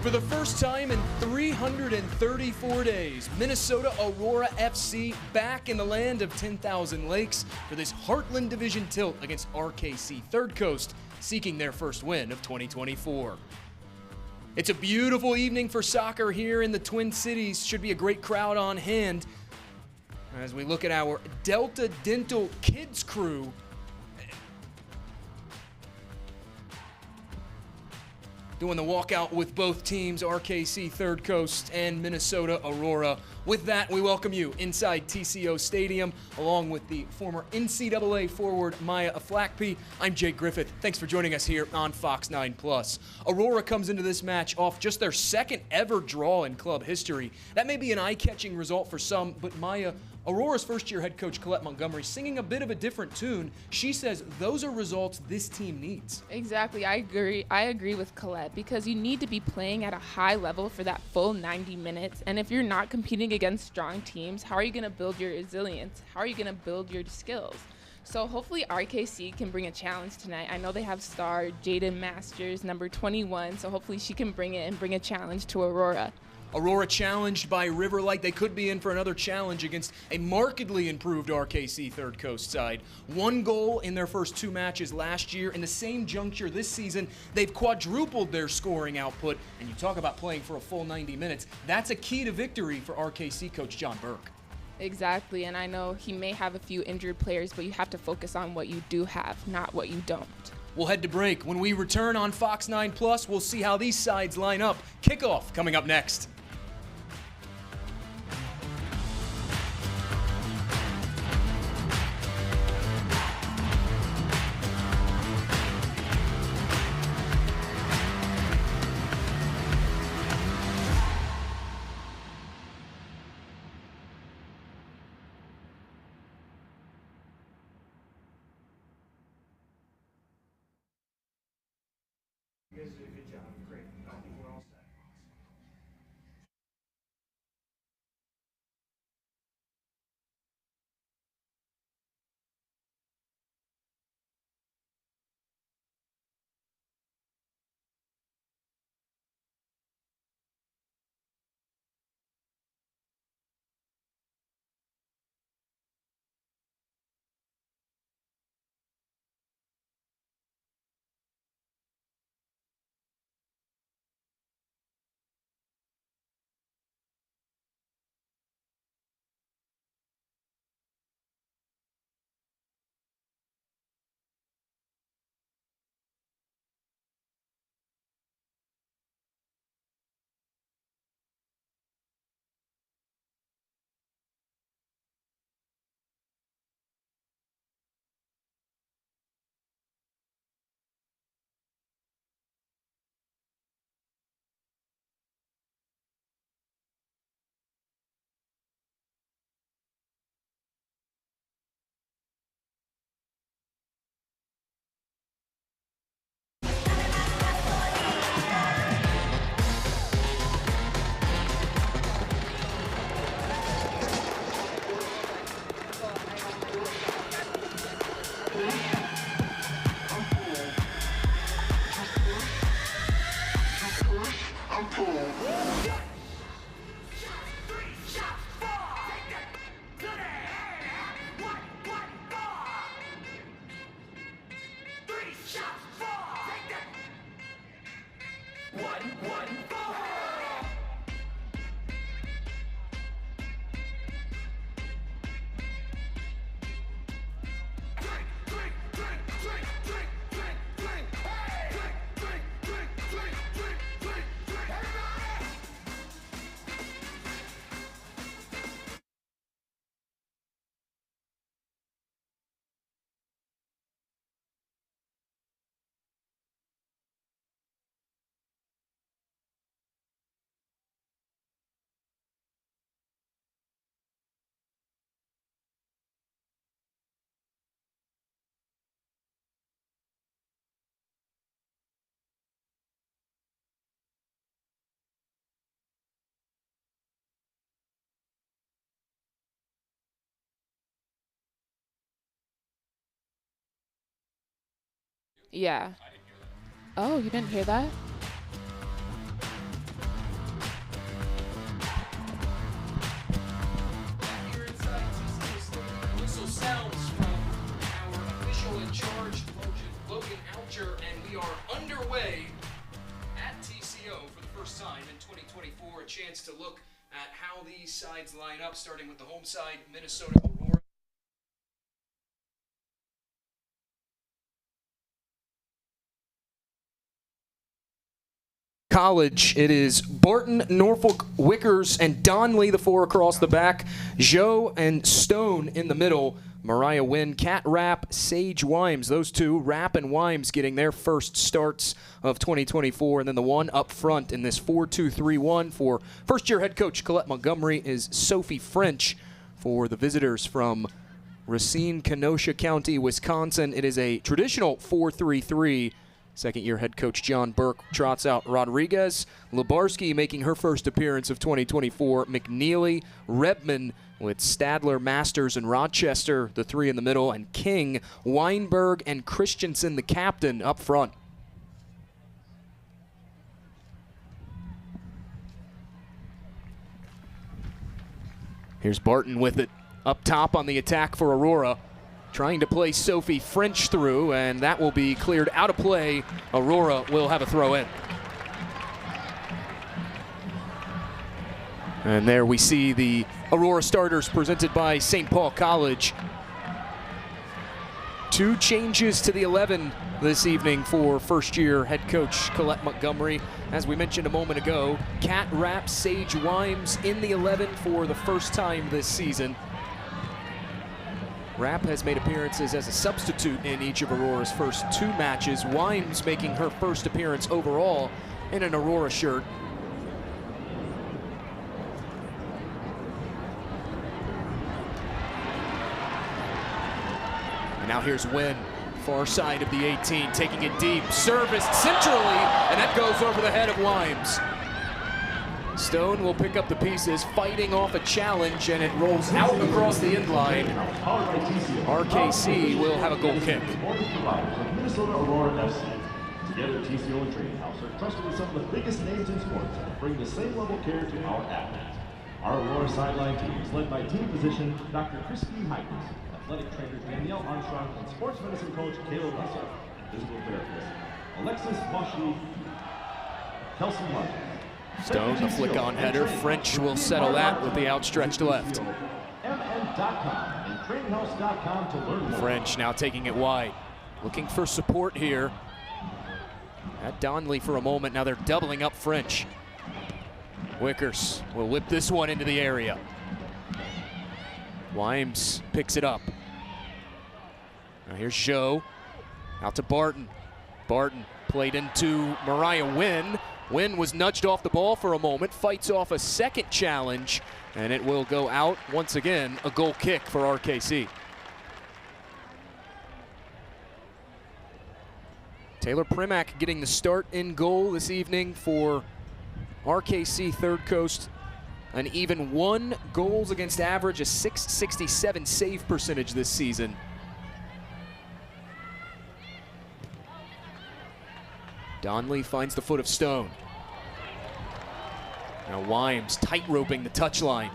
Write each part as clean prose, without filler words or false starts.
For the first time in 334 days, Minnesota Aurora FC back in the land of 10,000 lakes for this Heartland Division tilt against RKC Third Coast, seeking their first win of 2024. It's a beautiful evening for soccer here in the Twin Cities. Should be a great crowd on hand as we look at our Delta Dental Kids crew. Doing the walkout with both teams, RKC Third Coast and Minnesota Aurora. With that, we welcome you inside TCO Stadium, along with the former NCAA forward Maya Aflakpi. I'm Jake Griffith. Thanks for joining us here on Fox 9+. Aurora comes into this match off just their second ever draw in club history. That may be an eye-catching result for some, but Maya, Aurora's first-year head coach Colette Montgomery singing a bit of a different tune. She says those are results this team needs. Exactly, I agree with Colette, because you need to be playing at a high level for that full 90 minutes. And if you're not competing against strong teams, how are you going to build your resilience? How are you going to build your skills? So hopefully RKC can bring a challenge tonight. I know they have star Jaden Masters, number 21, so hopefully she can bring it and bring a challenge to Aurora. Aurora challenged by Riverlight. They could be in for another challenge against a markedly improved RKC Third Coast side. One goal in their first two matches last year. In the same juncture this season, they've quadrupled their scoring output. And you talk about playing for a full 90 minutes. That's a key to victory for RKC coach John Burke. Exactly, and I know he may have a few injured players, but you have to focus on what you do have, not what you don't. We'll head to break. When we return on Fox 9+, we'll see how these sides line up. Kickoff coming up next. You guys did a good job. Great. I think we're all set. Yeah. Oh, you didn't hear that? Michael in charge, Logan Alcher, and we are underway at TCO for the first time in 2024. A chance to look at how these sides line up, starting with the home side, Minnesota Aurora. College, it is Barton, Norfolk, Wickers, and Donley, the four across the back. Joe and Stone in the middle. Mariah Wynn, Kat Rapp, Sage Wimes. Those two, Rapp and Wimes, getting their first starts of 2024. And then the one up front in this 4-2-3-1 for first-year head coach Colette Montgomery is Sophie French. For the visitors from Racine, Kenosha County, Wisconsin, it is a traditional 4-3-3. Second-year head coach John Burke trots out Rodriguez. Lebarski making her first appearance of 2024. McNeely, Rebman with Stadler, Masters, and Rochester, the three in the middle. And King, Weinberg, and Christensen, the captain, up front. Here's Barton with it up top on the attack for Aurora. Trying to play Sophie French through, and that will be cleared out of play. Aurora will have a throw in. And there we see the Aurora starters presented by St. Paul College. Two changes to the 11 this evening for first-year head coach Colette Montgomery. As we mentioned a moment ago, Kat Rapp, Sage Wimes in the 11 for the first time this season. Rapp has made appearances as a substitute in each of Aurora's first two matches. Wimes making her first appearance overall in an Aurora shirt. And now here's Wynn, far side of the 18, taking it deep, serviced centrally, and that goes over the head of Wimes. Stone will pick up the pieces, fighting off a challenge, and it rolls out across the end line. RKC will have a goal kick. Minnesota Aurora FC. Together, TCO and Training House are trusted with some of the biggest names in sports and bring the same level of care to our athletes. Our Aurora sideline team is led by team physician Dr. Christine Heitens, athletic trainer Danielle Armstrong, and sports medicine coach Caleb Russell, and physical therapist Alexis Washi, Kelsey Martin. Stone, the flick-on header. French will settle that with the outstretched left. French now taking it wide. Looking for support here. At Donley for a moment. Now they're doubling up French. Wickers will whip this one into the area. Wimes picks it up. Now here's Joe. Out to Barton. Barton played into Mariah Wynn. Wynn was nudged off the ball for a moment, fights off a second challenge, and it will go out. Once again, a goal kick for RKC. Taylor Primack getting the start in goal this evening for RKC Third Coast. An even 1 goals against average, a .667 save percentage this season. Donley finds the foot of Stone. Now Wimes tight-roping the touchline.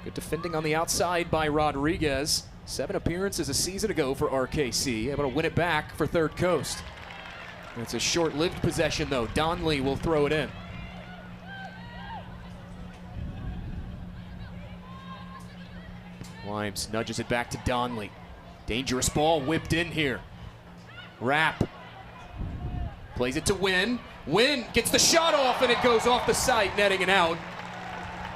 Good defending on the outside by Rodriguez. 7 appearances a season ago for RKC, able to win it back for Third Coast. It's a short-lived possession though. Donley will throw it in. Wimes nudges it back to Donley. Dangerous ball whipped in here. Rapp plays it to Wynn. Wynn gets the shot off and it goes off the side, netting it out.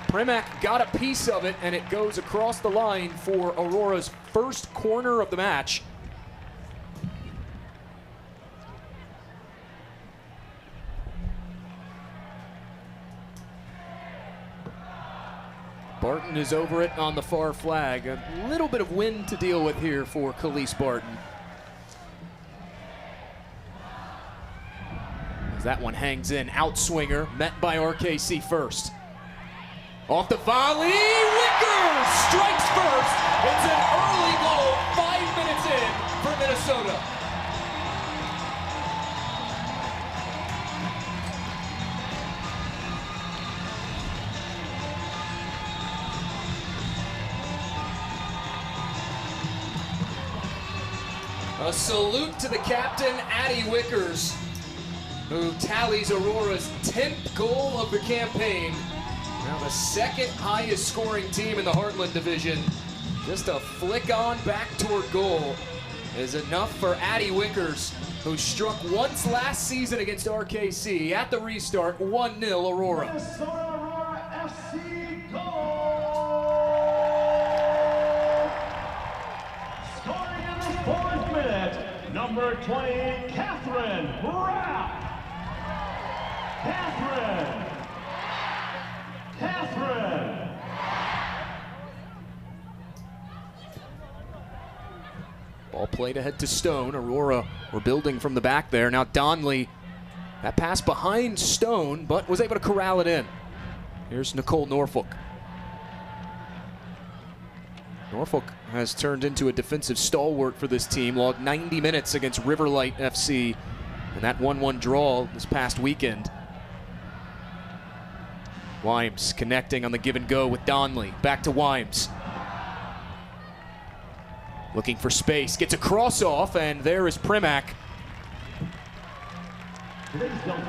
Primack got a piece of it and it goes across the line for Aurora's first corner of the match. Barton is over it on the far flag. A little bit of wind to deal with here for Khalees Barton. As that one hangs in, outswinger, met by RKC first. Off the volley, Wickers strikes first. It's an early goal, 5 minutes in for Minnesota. A salute to the captain, Addie Wickers, who tallies Aurora's 10th goal of the campaign. Now the second highest scoring team in the Heartland Division. Just a flick on back toward goal is enough for Addie Wickers, who struck once last season against RKC at the restart, 1-0 Aurora. Minnesota Aurora FC goal! Scoring in the 4th minute, number 20, Catherine Rapp. Catherine! Ball played ahead to Stone. Aurora were building from the back there. Now Donley, that pass behind Stone, but was able to corral it in. Here's Nicole Norfolk. Norfolk has turned into a defensive stalwart for this team, logged 90 minutes against Riverlight FC, and that 1-1 draw this past weekend. Wimes connecting on the give and go with Donley. Back to Wimes. Looking for space, gets a cross off, and there is Primack. Today's Delta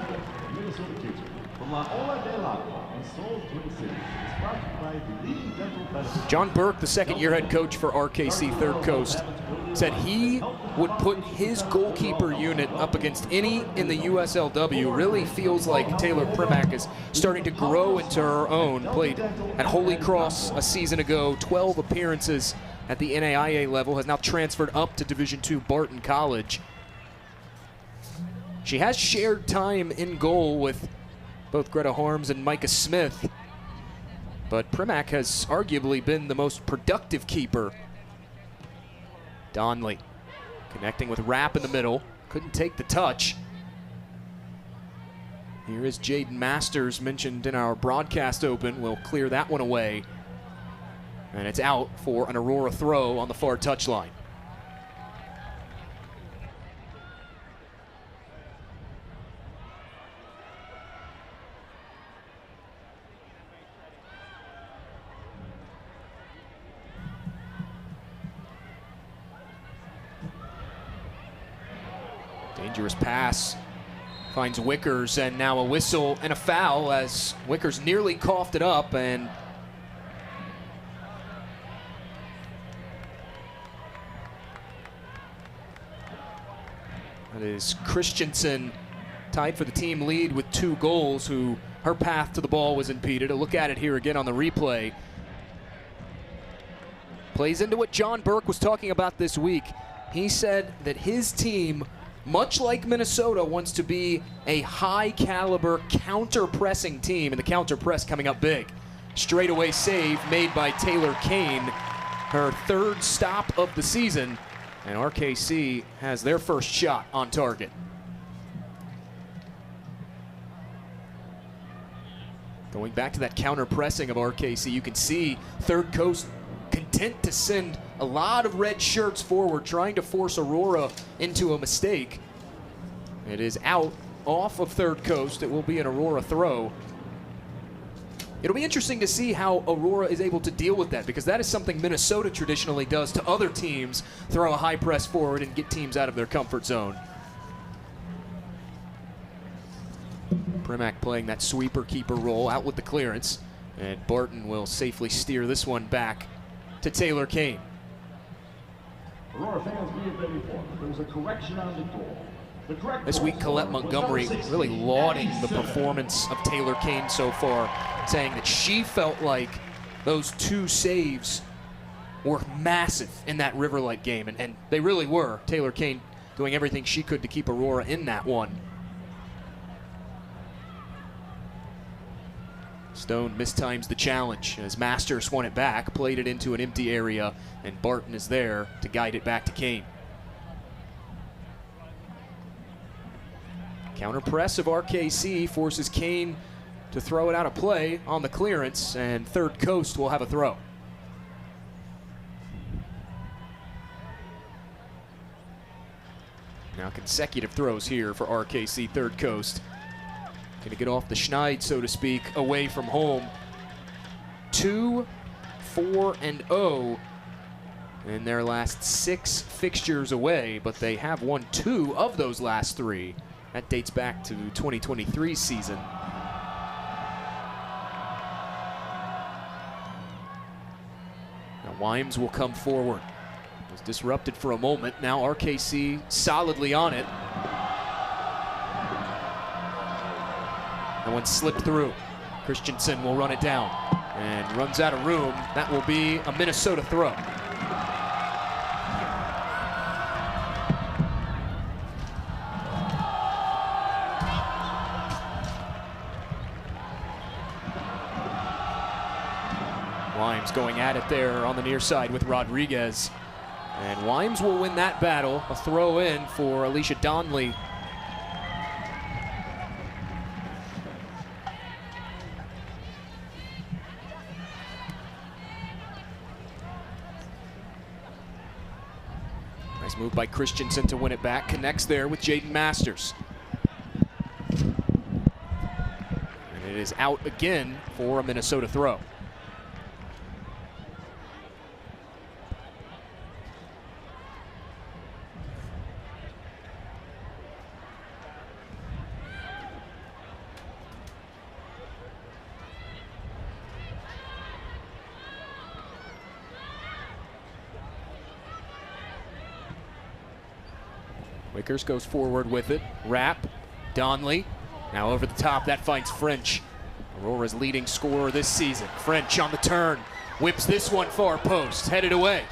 from Minnesota Kitchen from La Ola de Lago in Seoul, Twin Cities is brought to you by the leading dental benefits. John Burke, the second-year head coach for RKC Third Coast, said he would put his goalkeeper unit up against any in the USLW. Really feels like Taylor Primack is starting to grow into her own. Played at Holy Cross a season ago, 12 appearances at the NAIA level, has now transferred up to Division II Barton College. She has shared time in goal with both Greta Harms and Micah Smith, but Primack has arguably been the most productive keeper. Donley connecting with Rapp in the middle, couldn't take the touch. Here is Jaden Masters, mentioned in our broadcast open, will clear that one away. And it's out for an Aurora throw on the far touchline. Dangerous pass. Finds Wickers, and now a whistle and a foul as Wickers nearly coughed it up, and that is Christensen, tied for the team lead with 2 goals, who her path to the ball was impeded. A look at it here again on the replay. Plays into what John Burke was talking about this week. He said that his team, much like Minnesota, wants to be a high-caliber counter-pressing team, and the counter-press coming up big. Straightaway save made by Taylor Kane, her 3rd stop of the season, and RKC has their first shot on target. Going back to that counter-pressing of RKC, you can see Third Coast content to send a lot of red shirts forward, trying to force Aurora into a mistake. It is out off of Third Coast. It will be an Aurora throw. It'll be interesting to see how Aurora is able to deal with that, because that is something Minnesota traditionally does to other teams, throw a high press forward and get teams out of their comfort zone. Primack playing that sweeper-keeper role, out with the clearance, and Barton will safely steer this one back to Taylor Kane. Aurora fans, we have been informed there was a correction on the goal. This week, Colette Montgomery really lauding the performance of Taylor Kane so far, saying that she felt like those 2 saves were massive in that Riverlight game, and they really were. Taylor Kane doing everything she could to keep Aurora in that one. Stone mistimes the challenge as Masters won it back, played it into an empty area, and Barton is there to guide it back to Kane. Counter press of RKC forces Kane to throw it out of play on the clearance, and Third Coast will have a throw. Now consecutive throws here for RKC Third Coast. Going to get off the schneid, so to speak, away from home. 2, 4, and 0 in their last 6 fixtures away, but they have won 2 of those last 3. That dates back to 2023 season. Now Wimes will come forward. Was disrupted for a moment. Now RKC solidly on it. That one slipped through. Christensen will run it down and runs out of room. That will be a Minnesota throw. Wimes going at it there on the near side with Rodriguez. And Wimes will win that battle. A throw in for Alicia Donnelly. Nice move by Christensen to win it back. Connects there with Jaden Masters. And it is out again for a Minnesota throw. Wickers goes forward with it. Rapp, Donnelly, now over the top. That finds French. Aurora's leading scorer this season. French on the turn, whips this one far post, headed away.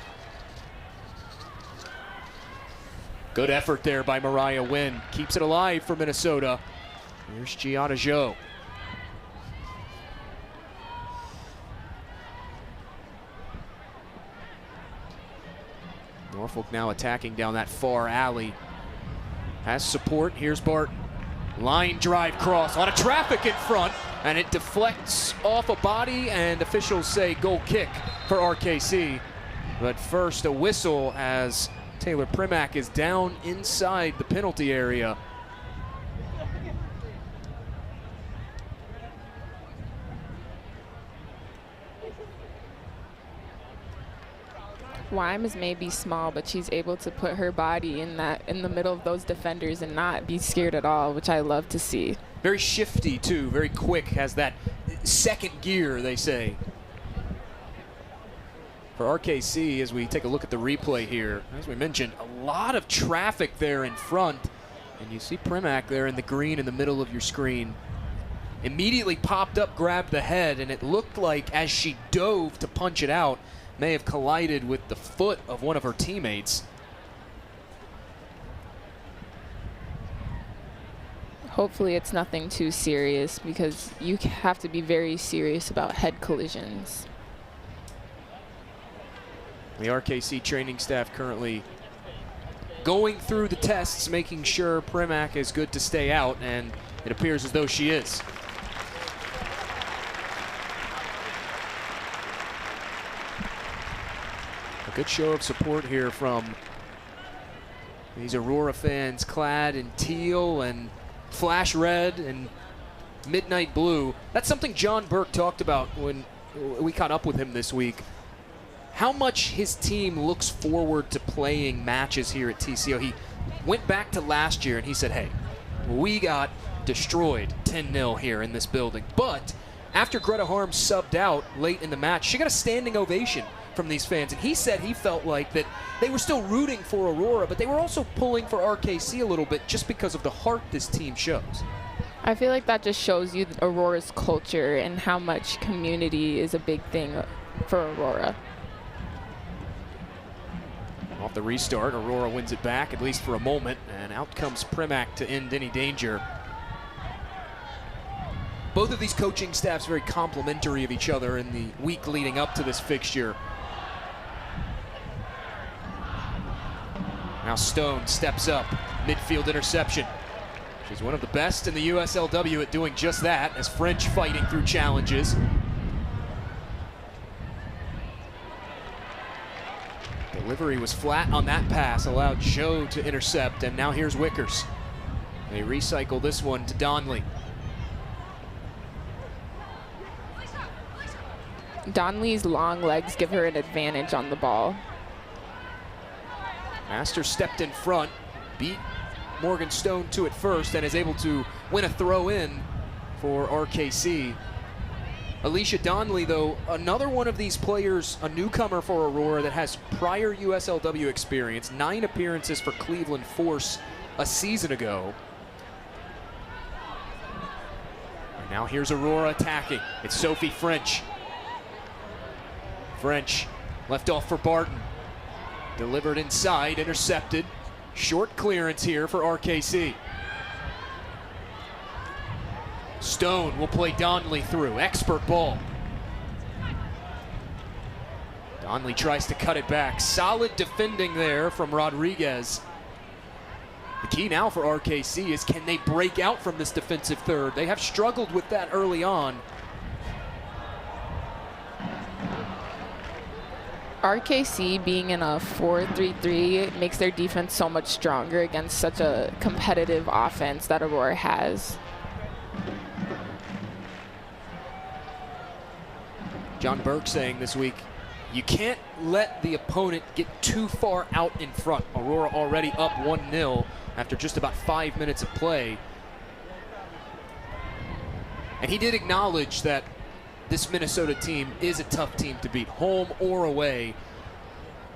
Good effort there by Mariah Wynn. Keeps it alive for Minnesota. Here's Gianna Zhou. Norfolk now attacking down that far alley. Has support, here's Barton. Line drive cross, a lot of traffic in front, and it deflects off a body, and officials say goal kick for RKC. But first, a whistle as Taylor Primack is down inside the penalty area. Wimes may be small, but she's able to put her body in the middle of those defenders and not be scared at all, which I love to see. Very shifty too, very quick, has that second gear, they say. For RKC, as we take a look at the replay here, as we mentioned, a lot of traffic there in front, and you see Primack there in the green in the middle of your screen. Immediately popped up, grabbed the head, and it looked like as she dove to punch it out, may have collided with the foot of one of her teammates. Hopefully it's nothing too serious, because you have to be very serious about head collisions. The RKC training staff currently going through the tests, making sure Primack is good to stay out, and it appears as though she is. A good show of support here from these Aurora fans, clad in teal and flash red and midnight blue. That's something John Burke talked about when we caught up with him this week. How much his team looks forward to playing matches here at TCO. He went back to last year and he said, hey, we got destroyed 10-0 here in this building. But after Greta Harms subbed out late in the match, she got a standing ovation from these fans. And he said he felt like that they were still rooting for Aurora, but they were also pulling for RKC a little bit just because of the heart this team shows. I feel like that just shows you Aurora's culture and how much community is a big thing for Aurora. Off the restart, Aurora wins it back, at least for a moment, and out comes Primack to end any danger. Both of these coaching staffs very complimentary of each other in the week leading up to this fixture. Now Stone steps up, midfield interception. She's one of the best in the USLW at doing just that, as French fighting through challenges. Delivery was flat on that pass, allowed Joe to intercept, and now here's Wickers. They recycle this one to Donnelly. Donnelly's long legs give her an advantage on the ball. Master stepped in front, beat Morgan Stone to it first, and is able to win a throw in for RKC. Alicia Donnelly, though, another one of these players, a newcomer for Aurora that has prior USLW experience, 9 appearances for Cleveland Force a season ago. And now here's Aurora attacking. It's Sophie French. French left off for Barton. Delivered inside, intercepted. Short clearance here for RKC. Stone will play Donnelly through. Expert ball. Donnelly tries to cut it back. Solid defending there from Rodriguez. The key now for RKC is, can they break out from this defensive third? They have struggled with that early on. RKC being in a 4-3-3 makes their defense so much stronger against such a competitive offense that Aurora has. John Burke saying this week, you can't let the opponent get too far out in front. Aurora already up 1-0 after just about 5 minutes of play. And he did acknowledge that this Minnesota team is a tough team to beat, home or away,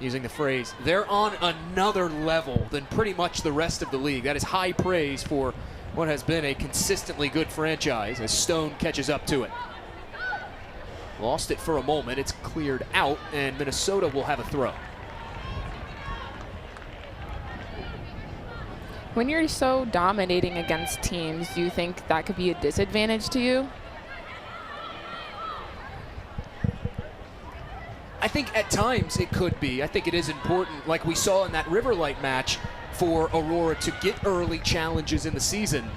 using the phrase, they're on another level than pretty much the rest of the league. That is high praise for what has been a consistently good franchise as Stone catches up to it. Lost it for a moment, it's cleared out, and Minnesota will have a throw. When you're so dominating against teams, do you think that could be a disadvantage to you? I think at times it could be. I think it is important, like we saw in that Riverlight match, for Aurora to get early challenges in the season.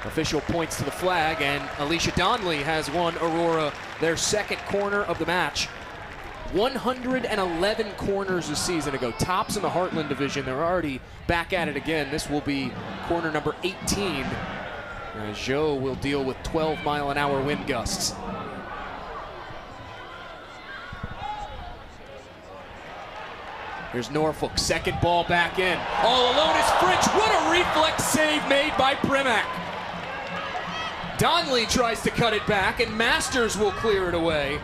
Official points to the flag, and Alicia Donnelly has won Aurora their second corner of the match. 111 corners a season ago. Tops in the Heartland division. They're already back at it again. This will be corner number 18. Joe will deal with 12-mile-an-hour wind gusts. Here's Norfolk, second ball back in. All alone is French. What a reflex save made by Primack. Donnelly tries to cut it back, and Masters will clear it away.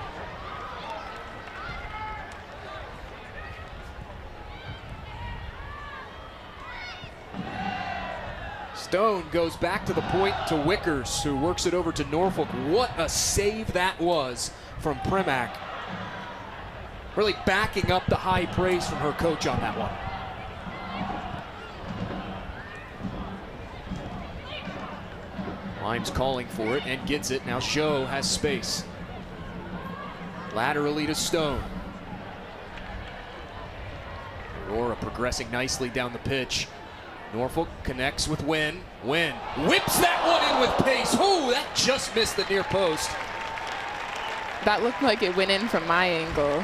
Stone goes back to the point to Wickers, who works it over to Norfolk. What a save that was from Primack. Really backing up the high praise from her coach on that one. Lime's calling for it and gets it. Now Show has space. Laterally to Stone. Aurora progressing nicely down the pitch. Norfolk connects with Wynn. Wynn whips that one in with pace. Ooh, that just missed the near post. That looked like it went in from my angle.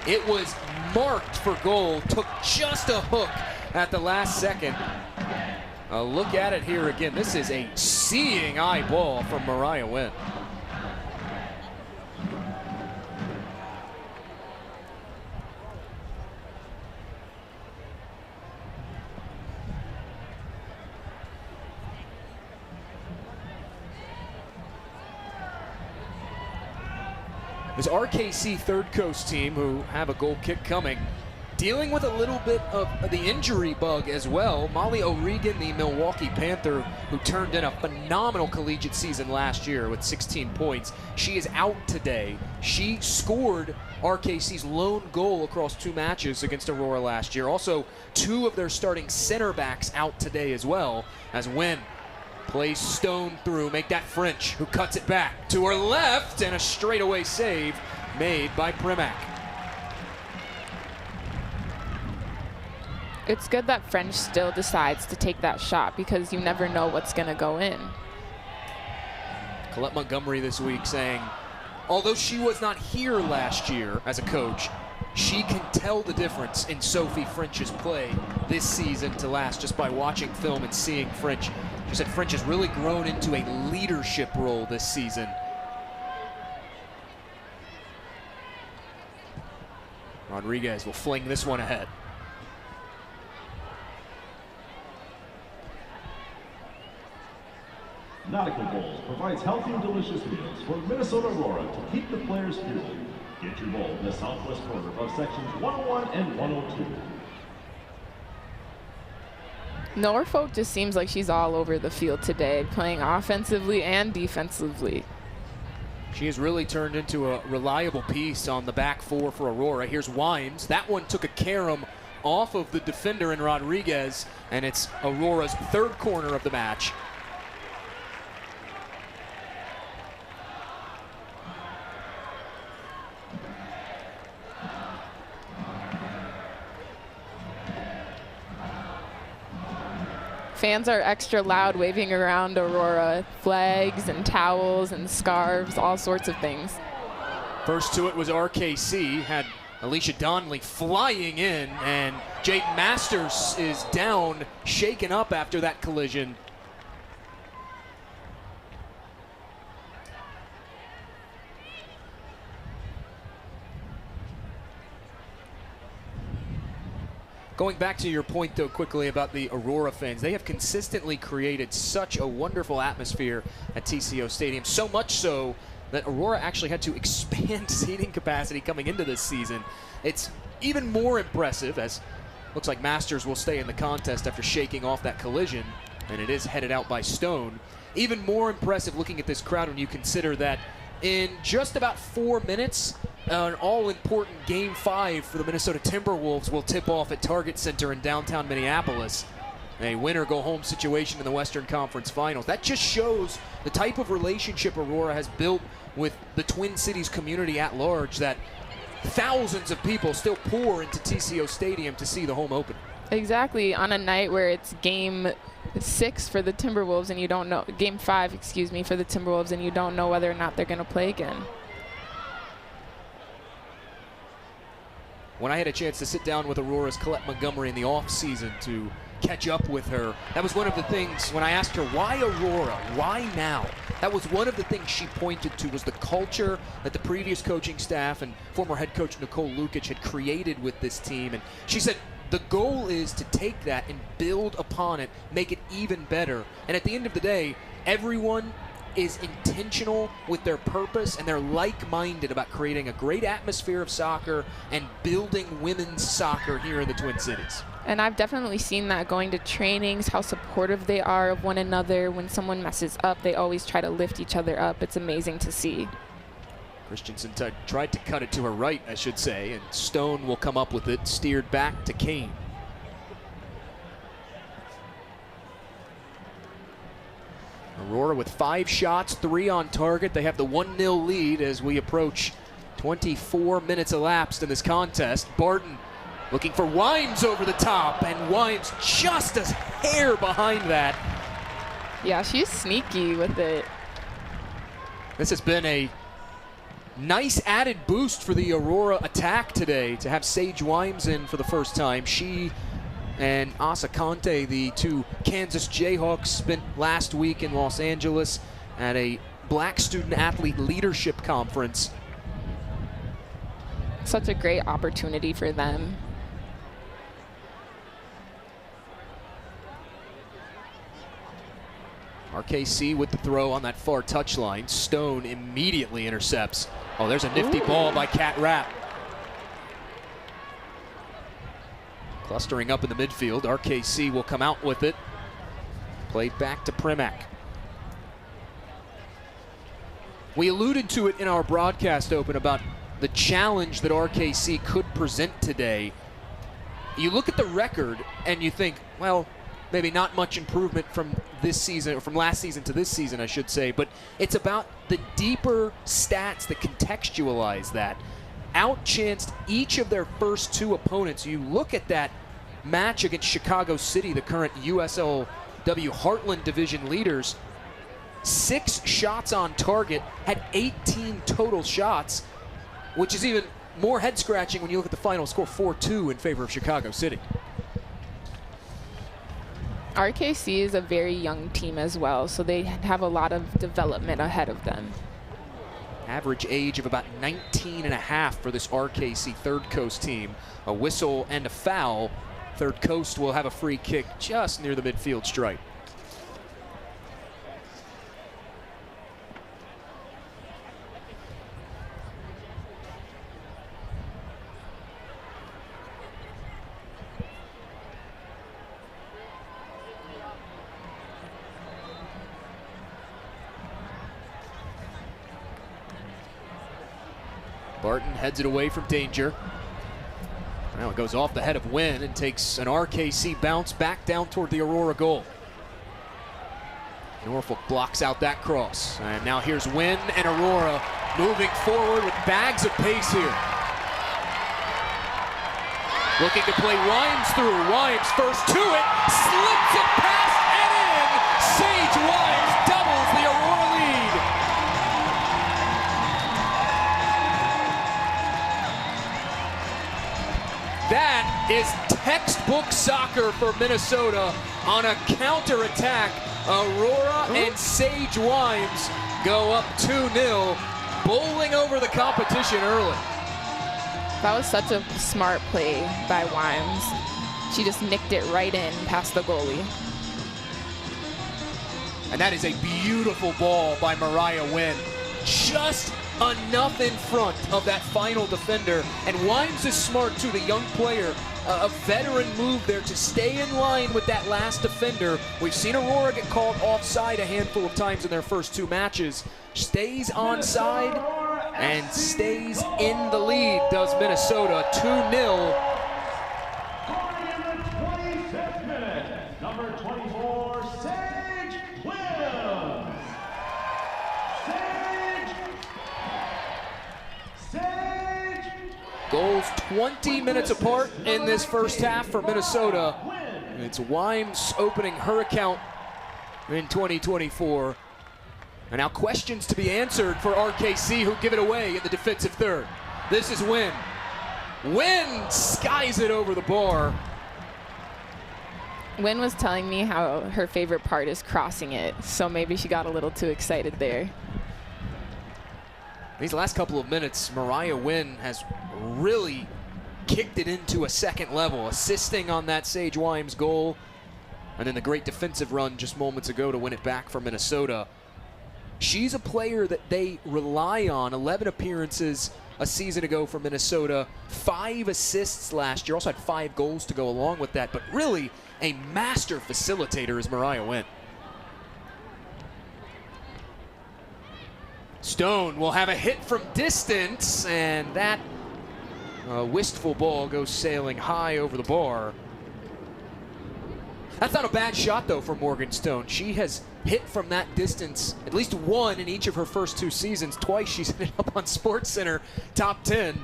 It was marked for goal. Took just a hook at the last second. A look at it here again. This is a seeing eye ball from Mariah Wynn. This RKC Third Coast team, who have a goal kick coming, dealing with a little bit of the injury bug as well. Molly O'Regan, the Milwaukee Panther, who turned in a phenomenal collegiate season last year with 16 points. She is out today. She scored RKC's lone goal across 2 matches against Aurora last year. Also, 2 of their starting center backs out today as well, as Wynn plays Stone through, make that French, who cuts it back to her left, and a straightaway save made by Primack. It's good that French still decides to take that shot because you never know what's going to go in. Colette Montgomery this week saying, although she was not here last year as a coach, she can tell the difference in Sophie French's play this season to last just by watching film and seeing French. She said French has really grown into a leadership role this season. Rodriguez will fling this one ahead. Nautical Bowls provides healthy and delicious meals for Minnesota Aurora to keep the players fueled. Get your bowl in the southwest corner of sections 101 and 102. Norfolk just seems like she's all over the field today, playing offensively and defensively. She has really turned into a reliable piece on the back four for Aurora. Here's Wimes. That one took a carom off of the defender in Rodriguez, and it's Aurora's third corner of the match. Fans are extra loud, waving around Aurora, flags and towels and scarves, all sorts of things. First to it was RKC, had Alicia Donnelly flying in, and Jade Masters is down, shaken up after that collision. Going back to your point, though, quickly about the Aurora fans, they have consistently created such a wonderful atmosphere at TCO Stadium, so much so that Aurora actually had to expand seating capacity coming into this season. It's even more impressive, as looks like Masters will stay in the contest after shaking off that collision, and it is headed out by Stone. Even more impressive looking at this crowd when you consider that in just about 4 minutes, an all-important Game 5 for the Minnesota Timberwolves will tip off at Target Center in downtown Minneapolis. A winner-go-home situation in the Western Conference Finals. That just shows the type of relationship Aurora has built with the Twin Cities community at large, that thousands of people still pour into TCO Stadium to see the home opener. Exactly, on a night where it's Game 6 for the Timberwolves and you don't know, Game 5, excuse me, for the Timberwolves, and you don't know whether or not they're going to play again. When I had a chance to sit down with Aurora's Colette Montgomery in the off-season to catch up with her, that was one of the things when I asked her, why Aurora? Why now? That was one of the things she pointed to, was the culture that the previous coaching staff and former head coach Nicole Lukic had created with this team. And she said the goal is to take that and build upon it, make it even better. And at the end of the day, everyone is intentional with their purpose, and they're like-minded about creating a great atmosphere of soccer and building women's soccer here in the Twin Cities. And I've definitely seen that going to trainings, how supportive they are of one another. When someone messes up, they always try to lift each other up. It's amazing to see. Christensen tried to cut it to her right, I should say, and Stone will come up with it, steered back to Kane. Aurora with 5 shots, 3 on target. They have the 1-0 lead as we approach 24 minutes elapsed in this contest. Barton looking for Wimes over the top, and Wimes just a hair behind that. Yeah, she's sneaky with it. This has been a nice added boost for the Aurora attack today to have Sage Wimes in for the first time. She and Asa Conte, the two Kansas Jayhawks, spent last week in Los Angeles at a Black Student Athlete Leadership Conference. Such a great opportunity for them. RKC with the throw on that far touchline. Stone immediately intercepts. Oh, there's a nifty ball by Kat Rapp. Clustering up in the midfield, RKC will come out with it. Played back to Primack. We alluded to it in our broadcast open about the challenge that RKC could present today. You look at the record and you think, well, maybe not much improvement from this season, or from last season to this season, I should say, but it's about the deeper stats that contextualize that. Outchanced each of their first 2 opponents. You look at that match against Chicago City, the current USLW Heartland Division leaders. 6 shots on target, had 18 total shots, which is even more head-scratching when you look at the final score, 4-2 in favor of Chicago City. RKC is a very young team as well, so they have a lot of development ahead of them. Average age of about 19 and a half for this RKC Third Coast team. A whistle and a foul. Third Coast will have a free kick just near the midfield stripe. Barton heads it away from danger. Now it goes off the head of Wynn and takes an RKC bounce back down toward the Aurora goal. Norfolk blocks out that cross. And now here's Wynn and Aurora moving forward with bags of pace here. Looking to play Wimes through. Wimes first to it, slips it past and in. Sage Wimes doubles the Aurora lead. That is textbook soccer for Minnesota on a counterattack. Aurora and Sage Wimes go up 2-0, bowling over the competition early. That was such a smart play by Wimes. She just nicked it right in past the goalie. And that is a beautiful ball by Mariah Wynn. Just enough in front of that final defender. And Wimes is smart too, the young player. A veteran move there to stay in line with that last defender. We've seen Aurora get called offside a handful of times in their first two matches. Stays onside and stays in the lead, does Minnesota. 2-0. Number 24, Sage Williams. Sage. Goals 20 minutes apart in this first half for Minnesota. It's Wimes opening her account in 2024. And now questions to be answered for RKC, who give it away in the defensive third. This is Wynn. Wynn skies it over the bar. Wynn was telling me how her favorite part is crossing it, so maybe she got a little too excited there. These last couple of minutes, Mariah Wynn has really kicked it into a second level, assisting on that Sage Wimes goal, and then the great defensive run just moments ago to win it back for Minnesota. She's a player that they rely on. 11 appearances a season ago for Minnesota, 5 assists last year, also had 5 goals to go along with that, but really a master facilitator is Mariah Wynn. Stone will have a hit from distance, and that wistful ball goes sailing high over the bar. That's not a bad shot, though, for Morgan Stone. She has hit from that distance at least one in each of her first 2 seasons. Twice she's ended up on SportsCenter top 10.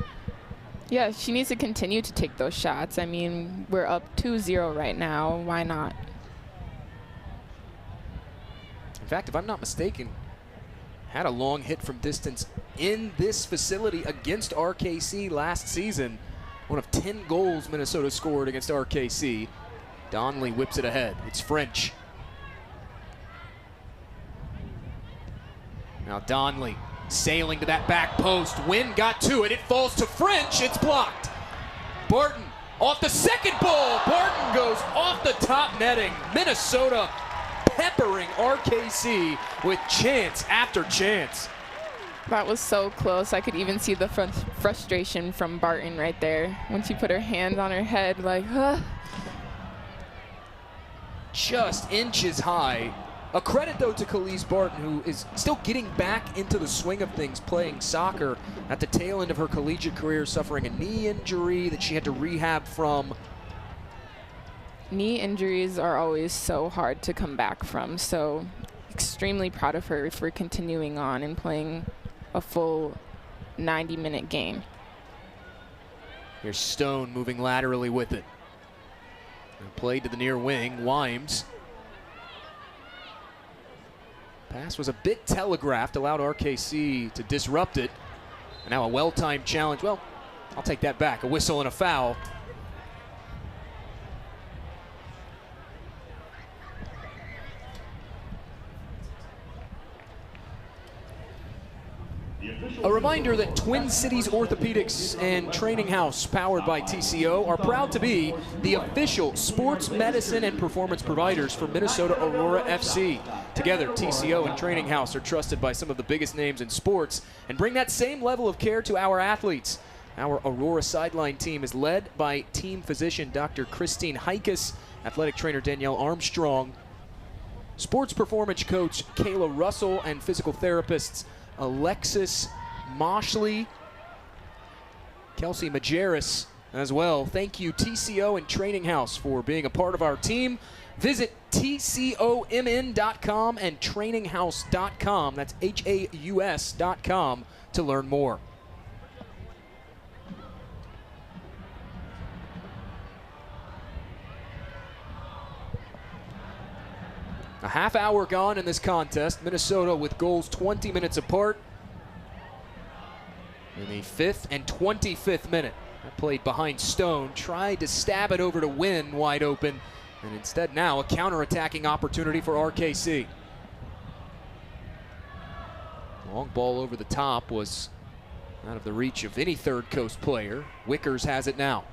Yeah, she needs to continue to take those shots. I mean, we're up 2-0 right now. Why not? In fact, if I'm not mistaken, had a long hit from distance in this facility against RKC last season. One of 10 goals Minnesota scored against RKC. Donnelly whips it ahead. It's French. Now Donnelly sailing to that back post. Wynn got to it. It falls to French. It's blocked. Barton off the second ball. Barton goes off the top netting. Minnesota peppering RKC with chance after chance. That was so close. I could even see the frustration from Barton right there when she put her hands on her head like, huh. Just inches high. A credit, though, to Khalees Barton, who is still getting back into the swing of things playing soccer at the tail end of her collegiate career, suffering a knee injury that she had to rehab from. Knee injuries are always so hard to come back from, so extremely proud of her for continuing on and playing a full 90-minute game. Here's Stone moving laterally with it. Played to the near wing, Wimes. Pass was a bit telegraphed, allowed RKC to disrupt it. And now a well-timed challenge. Well, I'll take that back. A whistle and a foul. The official A reminder that Twin Cities Orthopedics and Training House, powered by TCO, are proud to be the official sports medicine and performance providers for Minnesota Aurora FC. Together, TCO and Training House are trusted by some of the biggest names in sports and bring that same level of care to our athletes. Our Aurora sideline team is led by team physician Dr. Christine Heikus, athletic trainer Danielle Armstrong, sports performance coach Kayla Russell, and physical therapists Alexis Moshley, Kelsey Majerus as well. Thank you, TCO and Training House, for being a part of our team. Visit TCOMN.com and traininghouse.com, that's HAUS.com, to learn more. A half hour gone in this contest. Minnesota with goals 20 minutes apart. In the 5th and 25th minute, that played behind Stone, tried to stab it over to Wynn wide open, and instead now a counterattacking opportunity for RKC. Long ball over the top was out of the reach of any Third Coast player. Wickers has it now.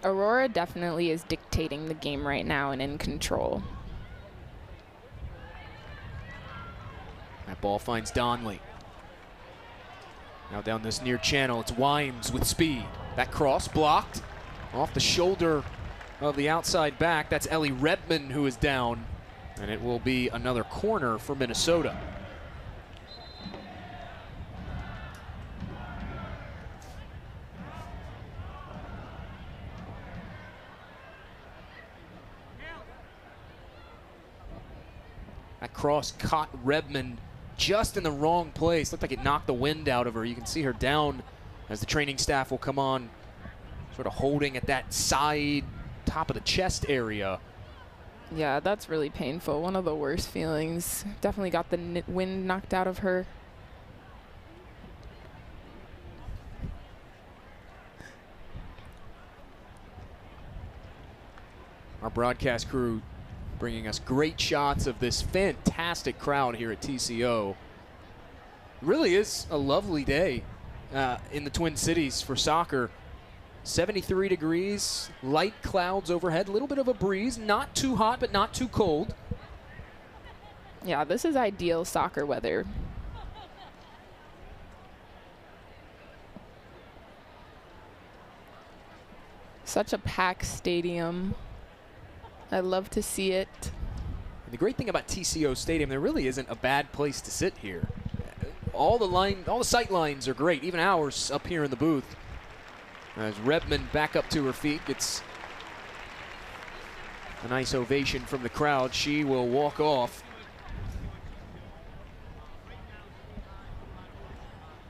Aurora definitely is dictating the game right now and in control. That ball finds Donley. Now down this near channel, it's Wimes with speed. That cross blocked off the shoulder of the outside back. That's Ellie Redmond who is down, and it will be another corner for Minnesota. That cross caught Redmond just in the wrong place. Looked like it knocked the wind out of her. You can see her down as the training staff will come on, sort of holding at that side, top of the chest area. Yeah, that's really painful. One of the worst feelings. Definitely got the wind knocked out of her. Our broadcast crew bringing us great shots of this fantastic crowd here at TCO. It really is a lovely day in the Twin Cities for soccer. 73 degrees, light clouds overhead, a little bit of a breeze, not too hot but not too cold. Yeah, this is ideal soccer weather. Such a packed stadium. I love to see it. And the great thing about TCO Stadium, there really isn't a bad place to sit here. All the sight lines are great, even ours up here in the booth. As Redmond back up to her feet, gets a nice ovation from the crowd. She will walk off.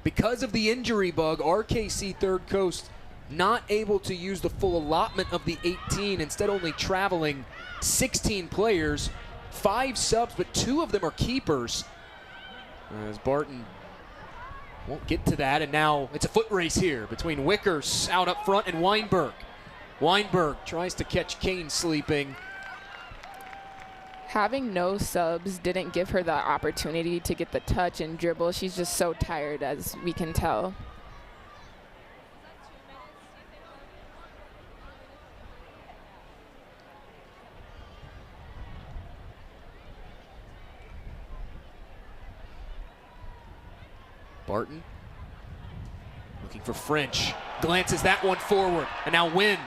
Because of the injury bug, RKC Third Coast not able to use the full allotment of the 18, instead only traveling 16 players, 5 subs, but 2 of them are keepers. As Barton won't get to that, and now it's a foot race here between Wickers out up front and Weinberg. Weinberg tries to catch Kane sleeping. Having no subs didn't give her the opportunity to get the touch and dribble. She's just so tired, as we can tell. Barton looking for French, glances that one forward, and now Wynn.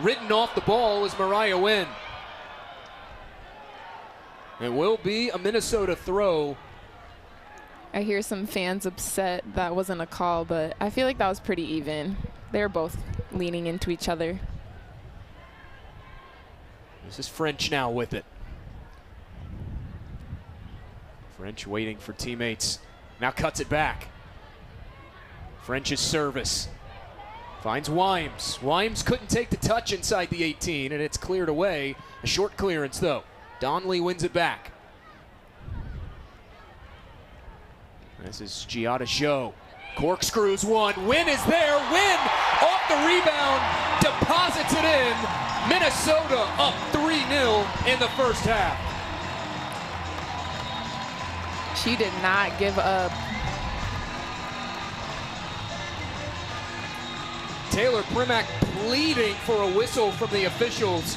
Ridden off the ball is Mariah Wynn. It will be a Minnesota throw. I hear some fans upset that wasn't a call, but I feel like that was pretty even. They're both leaning into each other. This is French now with it. French waiting for teammates. Now cuts it back. French's service. Finds Wimes. Wimes couldn't take the touch inside the 18, and it's cleared away. A short clearance, though. Donley wins it back. This is Giada Joe. Corkscrews one. Wynn is there. Wynn off the rebound. Deposits it in. Minnesota up 3-0 in the first half. She did not give up. Taylor Primack pleading for a whistle from the officials.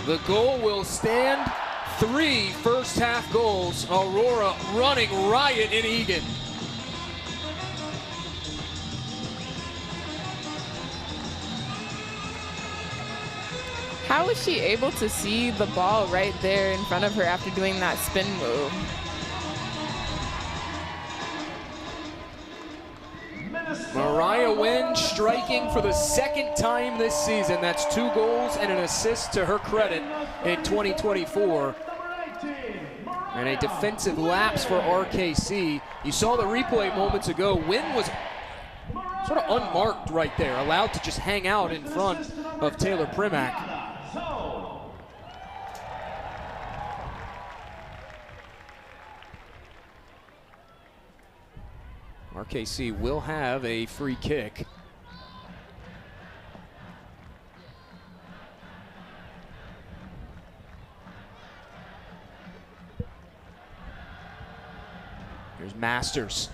The goal will stand. 3 first-half goals. Aurora running riot in Eagan. How was she able to see the ball right there in front of her after doing that spin move? Mariah Wynn striking for the 2nd time this season. That's 2 goals and an assist to her credit in 2024. And a defensive lapse for RKC. You saw the replay moments ago. Wynn was sort of unmarked right there, allowed to just hang out in front of Taylor Primack. RKC will have a free kick. Here's Masters.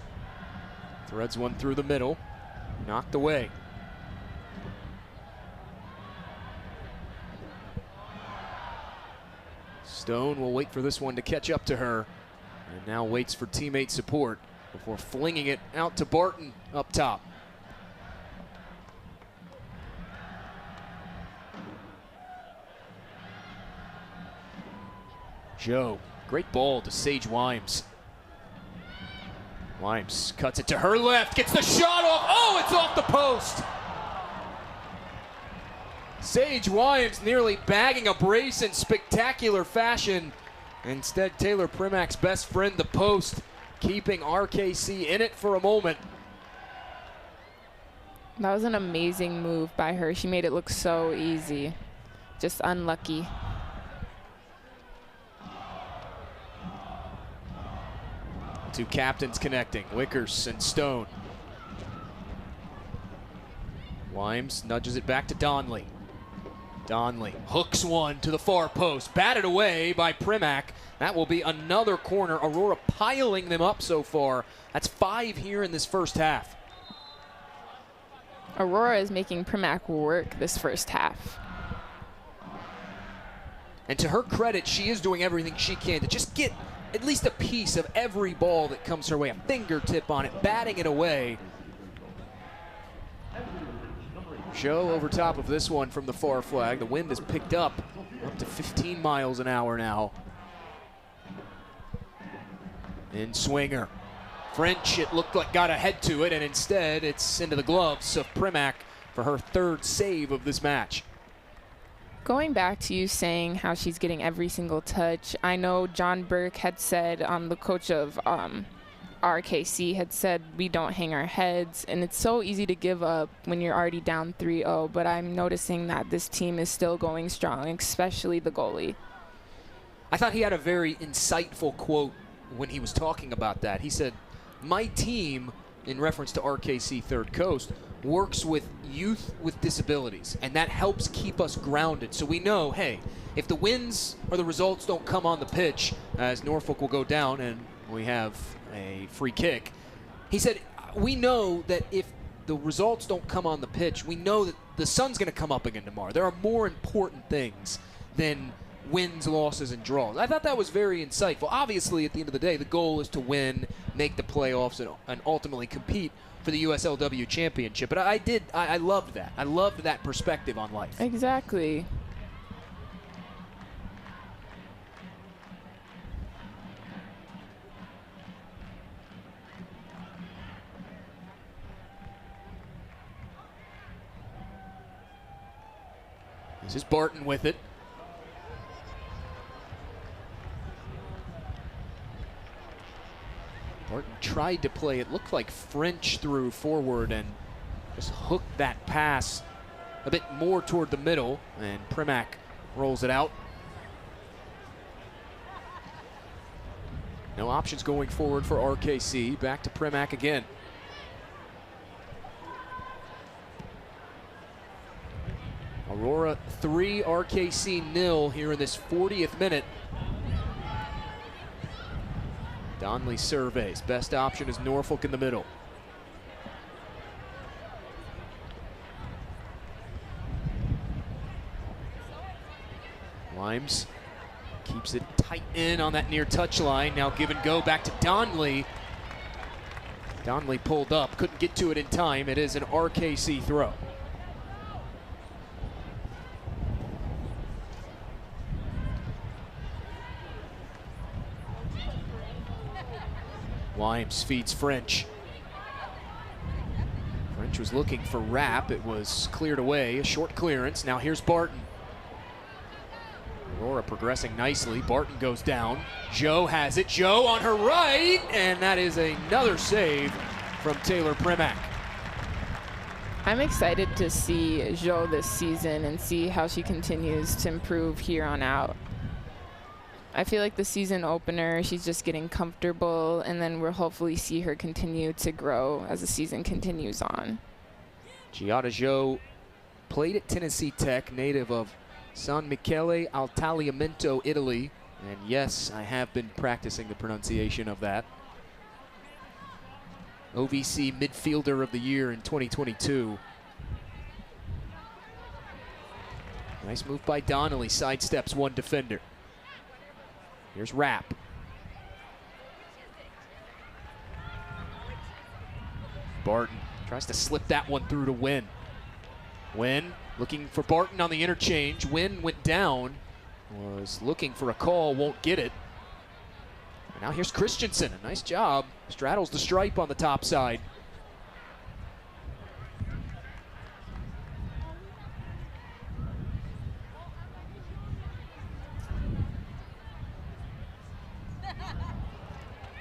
Threads one through the middle. Knocked away. Stone will wait for this one to catch up to her. And now waits for teammate support before flinging it out to Barton up top. Joe, great ball to Sage Wimes. Wimes cuts it to her left, gets the shot off. Oh, it's off the post. Sage Wimes nearly bagging a brace in spectacular fashion. Instead, Taylor Primack's best friend, the post, keeping RKC in it for a moment. That was an amazing move by her. She made it look so easy. Just unlucky. Two captains connecting, Wickers and Stone. Wimes nudges it back to Donley. Donley hooks one to the far post, batted away by Primack. That will be another corner. Aurora piling them up so far. That's 5 here in this first half. Aurora is making Primack work this first half. And to her credit, she is doing everything she can to just get at least a piece of every ball that comes her way, a fingertip on it, batting it away. Joe over top of this one from the far flag. The wind has picked up to 15 miles an hour now. In swinger. French, it looked like got ahead to it, and instead it's into the gloves of Primack for her 3rd save of this match. Going back to you saying how she's getting every single touch, I know John Burke had said, the coach of RKC had said, we don't hang our heads, and it's so easy to give up when you're already down 3-0, but I'm noticing that this team is still going strong, especially the goalie. I thought he had a very insightful quote when he was talking about that. He said, my team, in reference to RKC Third Coast, works with youth with disabilities, and that helps keep us grounded. So we know, hey, if the wins or the results don't come on the pitch, as Norfolk will go down and we have a free kick, he said, we know that if the results don't come on the pitch, we know that the sun's going to come up again tomorrow. There are more important things than wins, losses, and draws. I thought that was very insightful. Obviously, at the end of the day, the goal is to win, make the playoffs, and ultimately compete for the USLW championship. But I loved that. I loved that perspective on life. Exactly. This is Barton with it. Barton tried to play, it looked like French threw forward and just hooked that pass a bit more toward the middle, and Primack rolls it out. No options going forward for RKC. Back to Primack again. Aurora 3, RKC 0 here in this 40th minute. Donley surveys. Best option is Norfolk in the middle. Limes keeps it tight in on that near touchline. Now give and go back to Donley. Donley pulled up, couldn't get to it in time. It is an RKC throw. Limes feeds French. French was looking for Rapp. It was cleared away, a short clearance. Now here's Barton. Aurora progressing nicely. Barton goes down. Joe has it. Joe on her right, and that is another save from Taylor Primack. I'm excited to see Jo this season and see how she continues to improve here on out. I feel like the season opener, she's just getting comfortable, and then we'll hopefully see her continue to grow as the season continues on. Giada Jo played at Tennessee Tech, native of San Michele al Tagliamento, Italy. And yes, I have been practicing the pronunciation of that. OVC Midfielder of the Year in 2022. Nice move by Donnelly, sidesteps one defender. Here's Rapp. Barton tries to slip that one through to Wynn. Wynn looking for Barton on the interchange. Wynn went down, was looking for a call, won't get it. And now here's Christensen, a nice job. Straddles the stripe on the top side.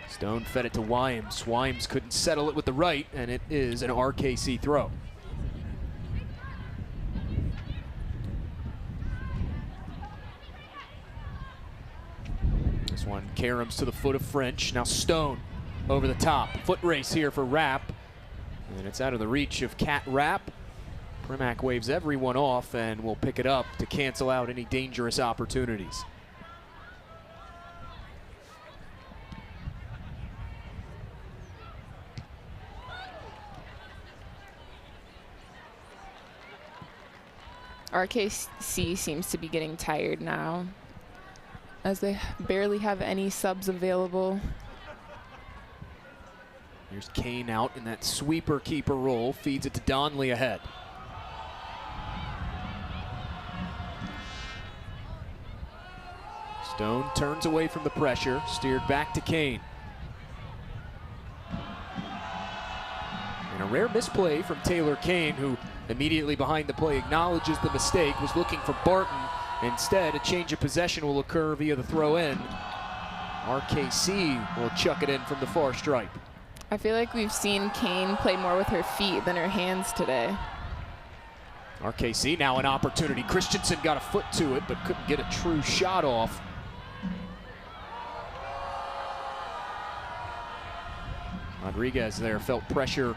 Stone fed it to Wimes. Wimes couldn't settle it with the right, and it is an RKC throw. This one caroms to the foot of French. Now Stone over the top. Foot race here for Rapp. And it's out of the reach of Cat Rapp. Primack waves everyone off and will pick it up to cancel out any dangerous opportunities. RKC seems to be getting tired now, as they barely have any subs available. Here's Kane out in that sweeper keeper role, feeds it to Donley ahead. Stone turns away from the pressure, steered back to Kane. And a rare misplay from Taylor Kane, who immediately behind the play acknowledges the mistake, was looking for Barton. Instead, a change of possession will occur via the throw in. RKC will chuck it in from the far stripe. I feel like we've seen Kane play more with her feet than her hands today. RKC now an opportunity. Christensen got a foot to it, but couldn't get a true shot off. Rodriguez there felt pressure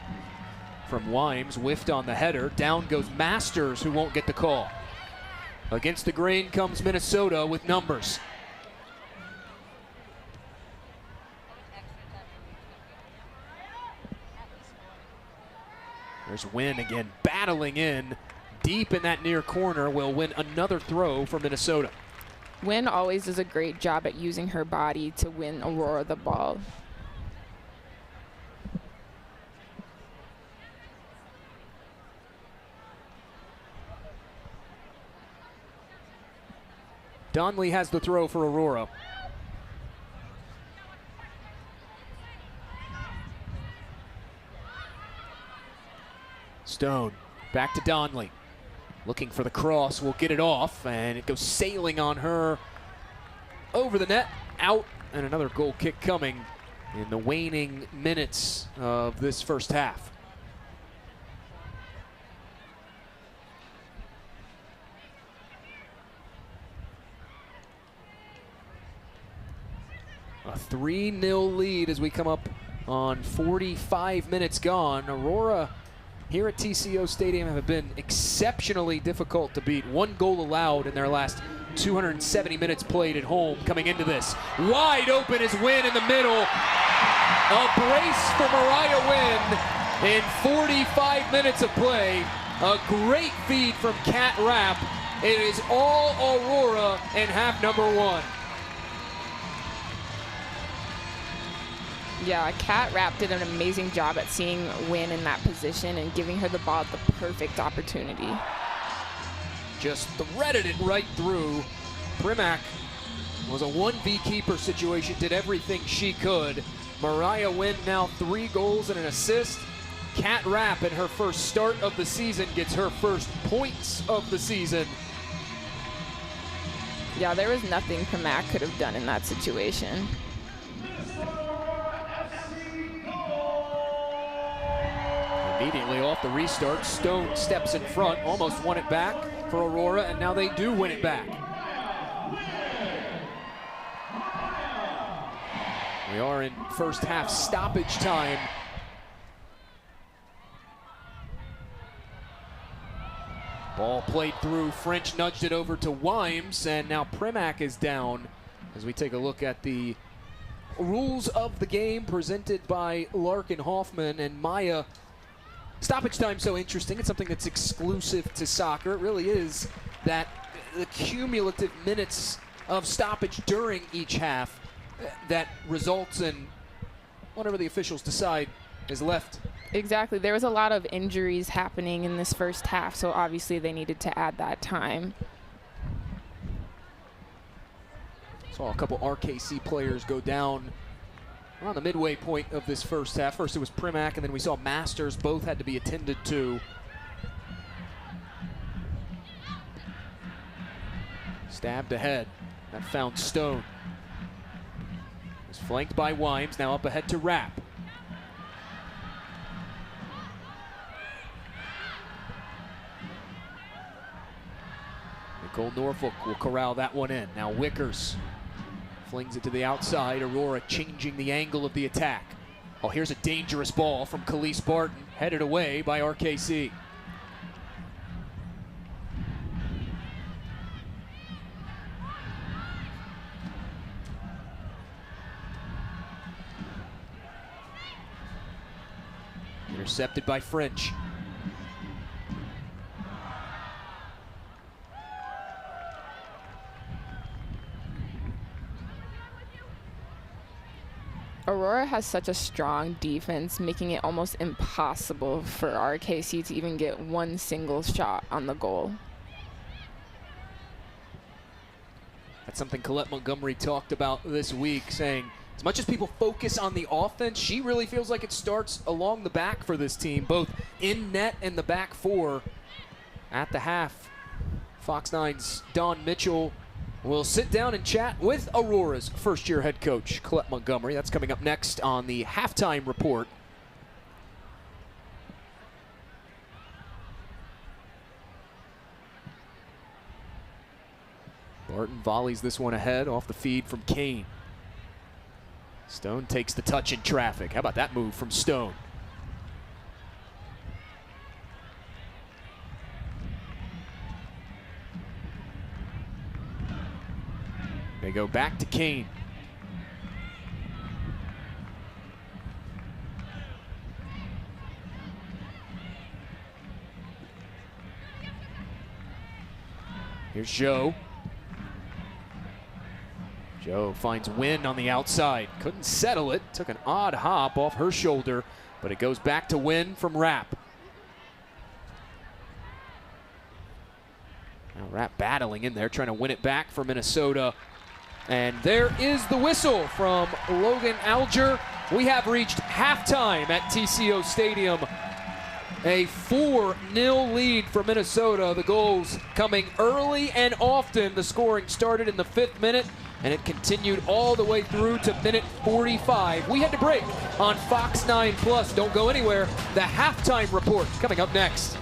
from Wimes, whiffed on the header. Down goes Masters, who won't get the call. Against the grain comes Minnesota with numbers. There's Wynn again, battling in deep in that near corner, will win another throw for Minnesota. Wynn always does a great job at using her body to win Aurora the ball. Donley has the throw for Aurora. Stone back to Donley. Looking for the cross, will get it off, and it goes sailing on her over the net, out, and another goal kick coming in the waning minutes of this first half. A 3-0 lead as we come up on 45 minutes gone. Aurora here at TCO Stadium have been exceptionally difficult to beat. 1 goal allowed in their last 270 minutes played at home coming into this. Wide open is Wynn in the middle. A brace for Mariah Wynn in 45 minutes of play. A great feed from Cat Rapp. It is all Aurora in half number 1. Yeah, Cat Rapp did an amazing job at seeing Wynn in that position and giving her the ball at the perfect opportunity. Just threaded it right through. Primack was a 1v keeper situation, did everything she could. Mariah Wynn now 3 goals and an assist. Cat Rapp in her first start of the season gets her first points of the season. Yeah, there was nothing Primack could have done in that situation. Immediately off the restart, Stone steps in front, almost won it back for Aurora, and now they do win it back. We are in first half stoppage time. Ball played through, French nudged it over to Wimes, and now Primack is down as we take a look at the rules of the game presented by Larkin Hoffman and Maya. Stoppage time so interesting. It's something that's exclusive to soccer. It really is that the cumulative minutes of stoppage during each half that results in whatever the officials decide is left. Exactly. There was a lot of injuries happening in this first half, so obviously they needed to add that time. Saw a couple RKC players go down around the midway point of this first half. First it was Primack, and then we saw Masters. Both had to be attended to. Stabbed ahead. That found Stone. Was flanked by Wimes, now up ahead to Rapp. Nicole Norfolk will corral that one in. Now Wickers flings it to the outside. Aurora changing the angle of the attack. Oh, here's a dangerous ball from Khalees Barton, headed away by RKC. Intercepted by French. Aurora has such a strong defense, making it almost impossible for RKC to even get one single shot on the goal. That's something Colette Montgomery talked about this week, saying as much as people focus on the offense, she really feels like it starts along the back for this team, both in net and the back four. At the half, Fox 9's Dawn Mitchell will sit down and chat with Aurora's first-year head coach, Colette Montgomery. That's coming up next on the halftime report. Barton volleys this one ahead off the feed from Kane. Stone takes the touch in traffic. How about that move from Stone? They go back to Kane. Here's Joe. Joe finds Wynn on the outside. Couldn't settle it. Took an odd hop off her shoulder, but it goes back to Wynn from Rapp. Now Rapp battling in there, trying to win it back for Minnesota. And there is the whistle from Logan Alger. We have reached halftime at TCO Stadium. A 4-0 lead for Minnesota. The goals coming early and often. The scoring started in the 5th minute, and it continued all the way through to minute 45. We had to break on Fox 9 Plus. Don't go anywhere. The halftime report coming up next.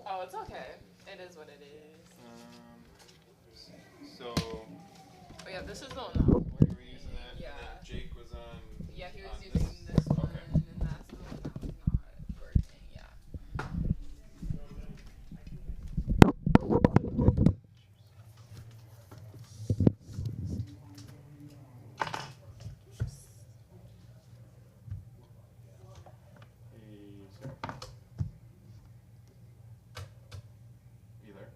Oh, it's okay. It is what it is. So. Oh yeah, this is the one. Where you were using that? Yeah. And then Jake was on. Yeah, he was on using this one, Okay. and that's the one that was not working. Yeah. Hey, sir. You there?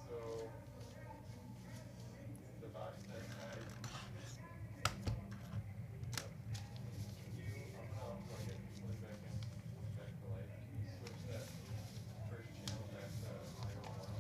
So the box that side. Yep. I'm gonna plug it back in, back to light. Can you switch that first channel back to audio one?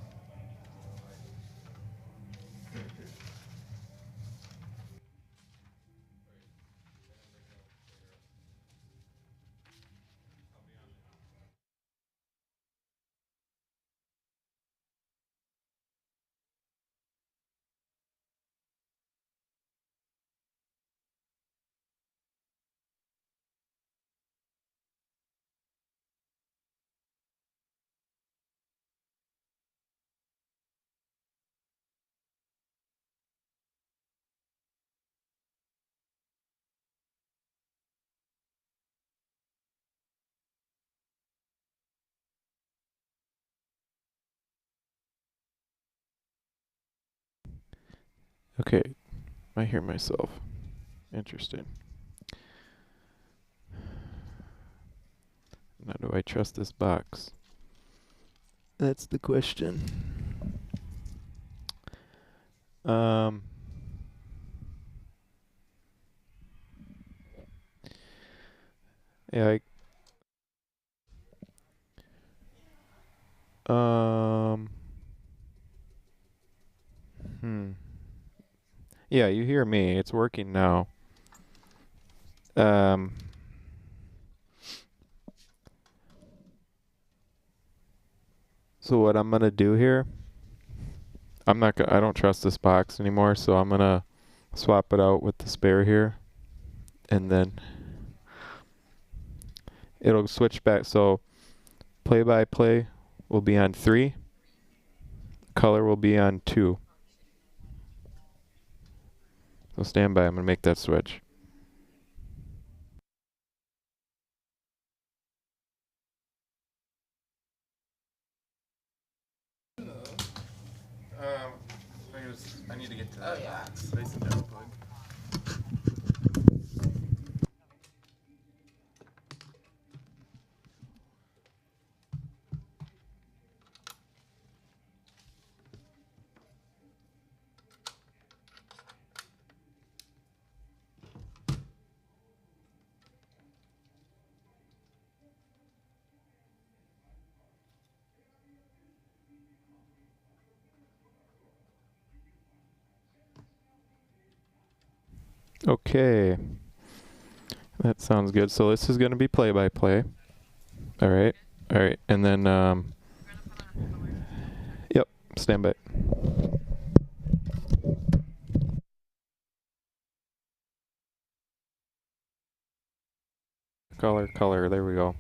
Okay, I hear myself. Interesting. Now, do I trust this box? That's the question. Yeah, yeah, you hear me. It's working now. So what I'm gonna do here, I don't trust this box anymore, so I'm gonna swap it out with the spare here, and then it'll switch back. So play-by-play will be on 3, color will be on 2. So stand by, I'm gonna make that switch. I need to get to that. Oh, yeah. Box. Nice and down plug. Okay. That sounds good. So this is going to be play-by-play. All right. All right. And then, yep, stand by. Color. There we go.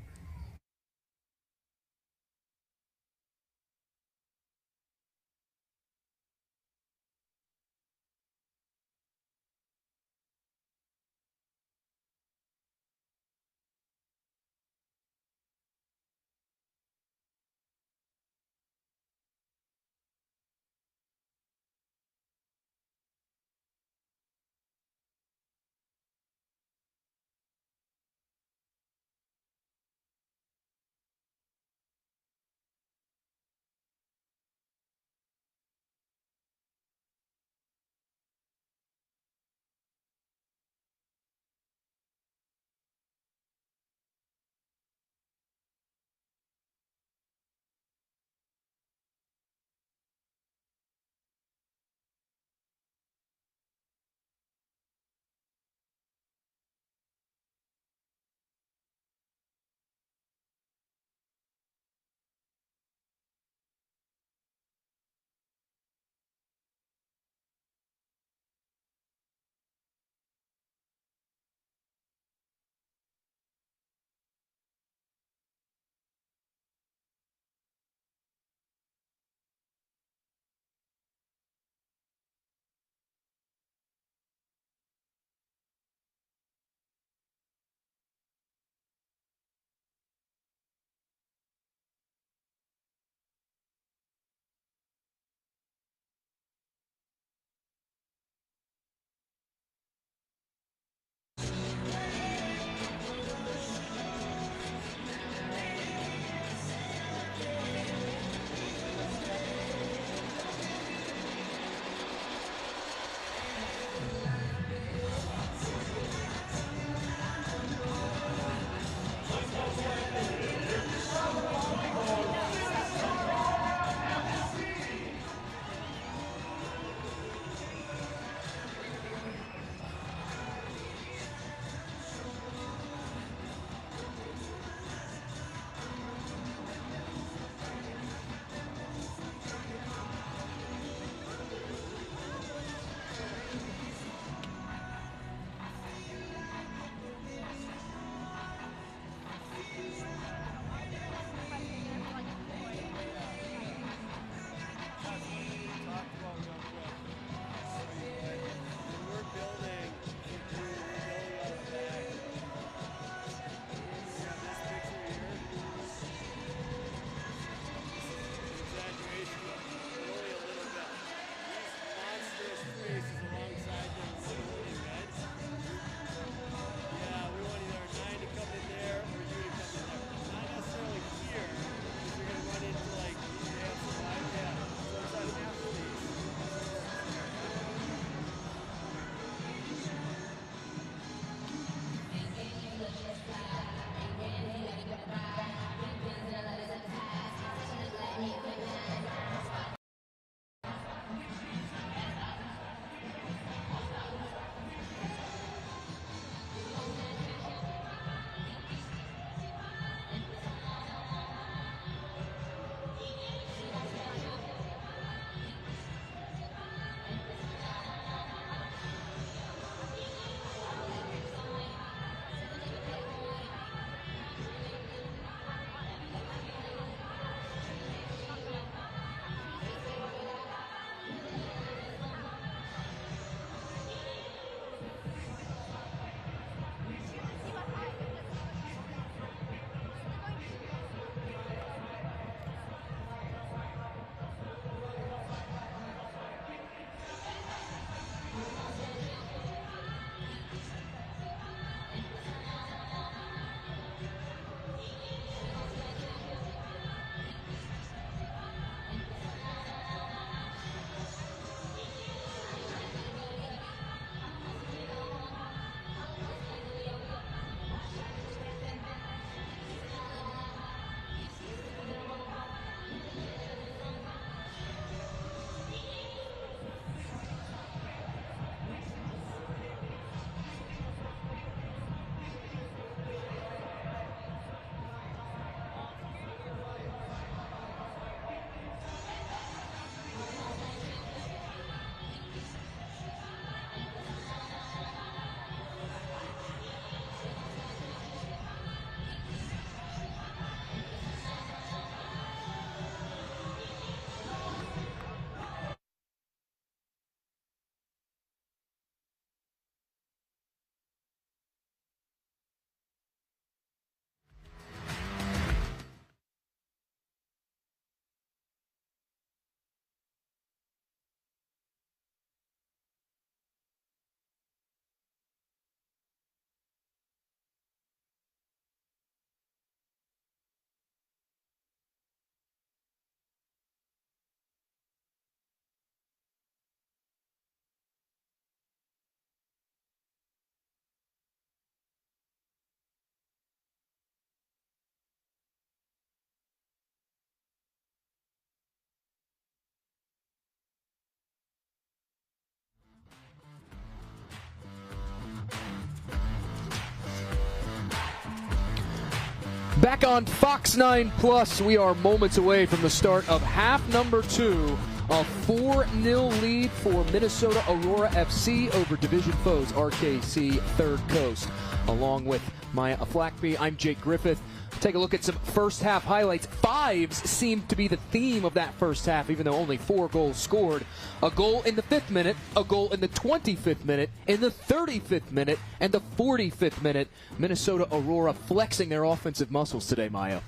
Back on Fox 9 Plus, we are moments away from the start of half number 2. A 4-0 lead for Minnesota Aurora FC over division foes RKC Third Coast. Along with Maya Aflakby, I'm Jake Griffith. Take a look at some first half highlights. Fives seemed to be the theme of that first half, even though only 4 goals scored. A goal in the 5th minute, a goal in the 25th minute, in the 35th minute, and the 45th minute. Minnesota Aurora flexing their offensive muscles today, Maya.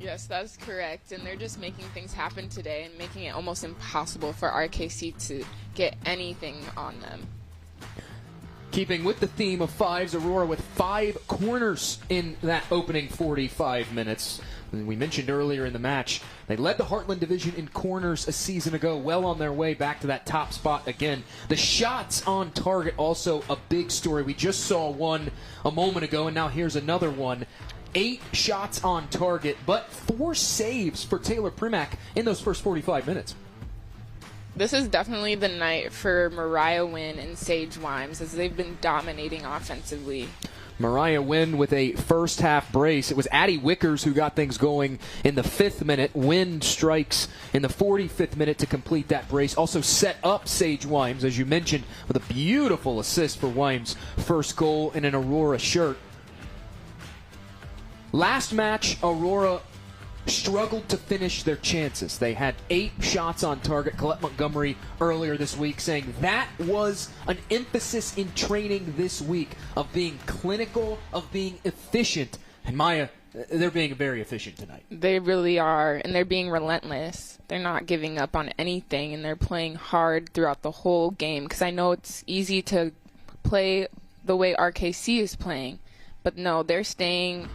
Yes, that's correct. And they're just making things happen today and making it almost impossible for RKC to get anything on them. Keeping with the theme of fives, Aurora with 5 corners in that opening 45 minutes. We mentioned earlier in the match, they led the Heartland Division in corners a season ago, well on their way back to that top spot again. The shots on target also a big story. We just saw one a moment ago, and now here's another one. 8 shots on target, but 4 saves for Taylor Primack in those first 45 minutes. This is definitely the night for Mariah Wynn and Sage Wimes, as they've been dominating offensively. Mariah Wynn with a first half brace. It was Addie Wickers who got things going in the 5th minute. Wynn strikes in the 45th minute to complete that brace. Also set up Sage Wimes, as you mentioned, with a beautiful assist for Wimes' first goal in an Aurora shirt. Last match, Aurora struggled to finish their chances. They had 8 shots on target. Colette Montgomery earlier this week saying that was an emphasis in training this week, of being clinical, of being efficient. And Maya, they're being very efficient tonight. They really are, and they're being relentless. They're not giving up on anything, and they're playing hard throughout the whole game, because I know it's easy to play the way RKC is playing, but no, they're staying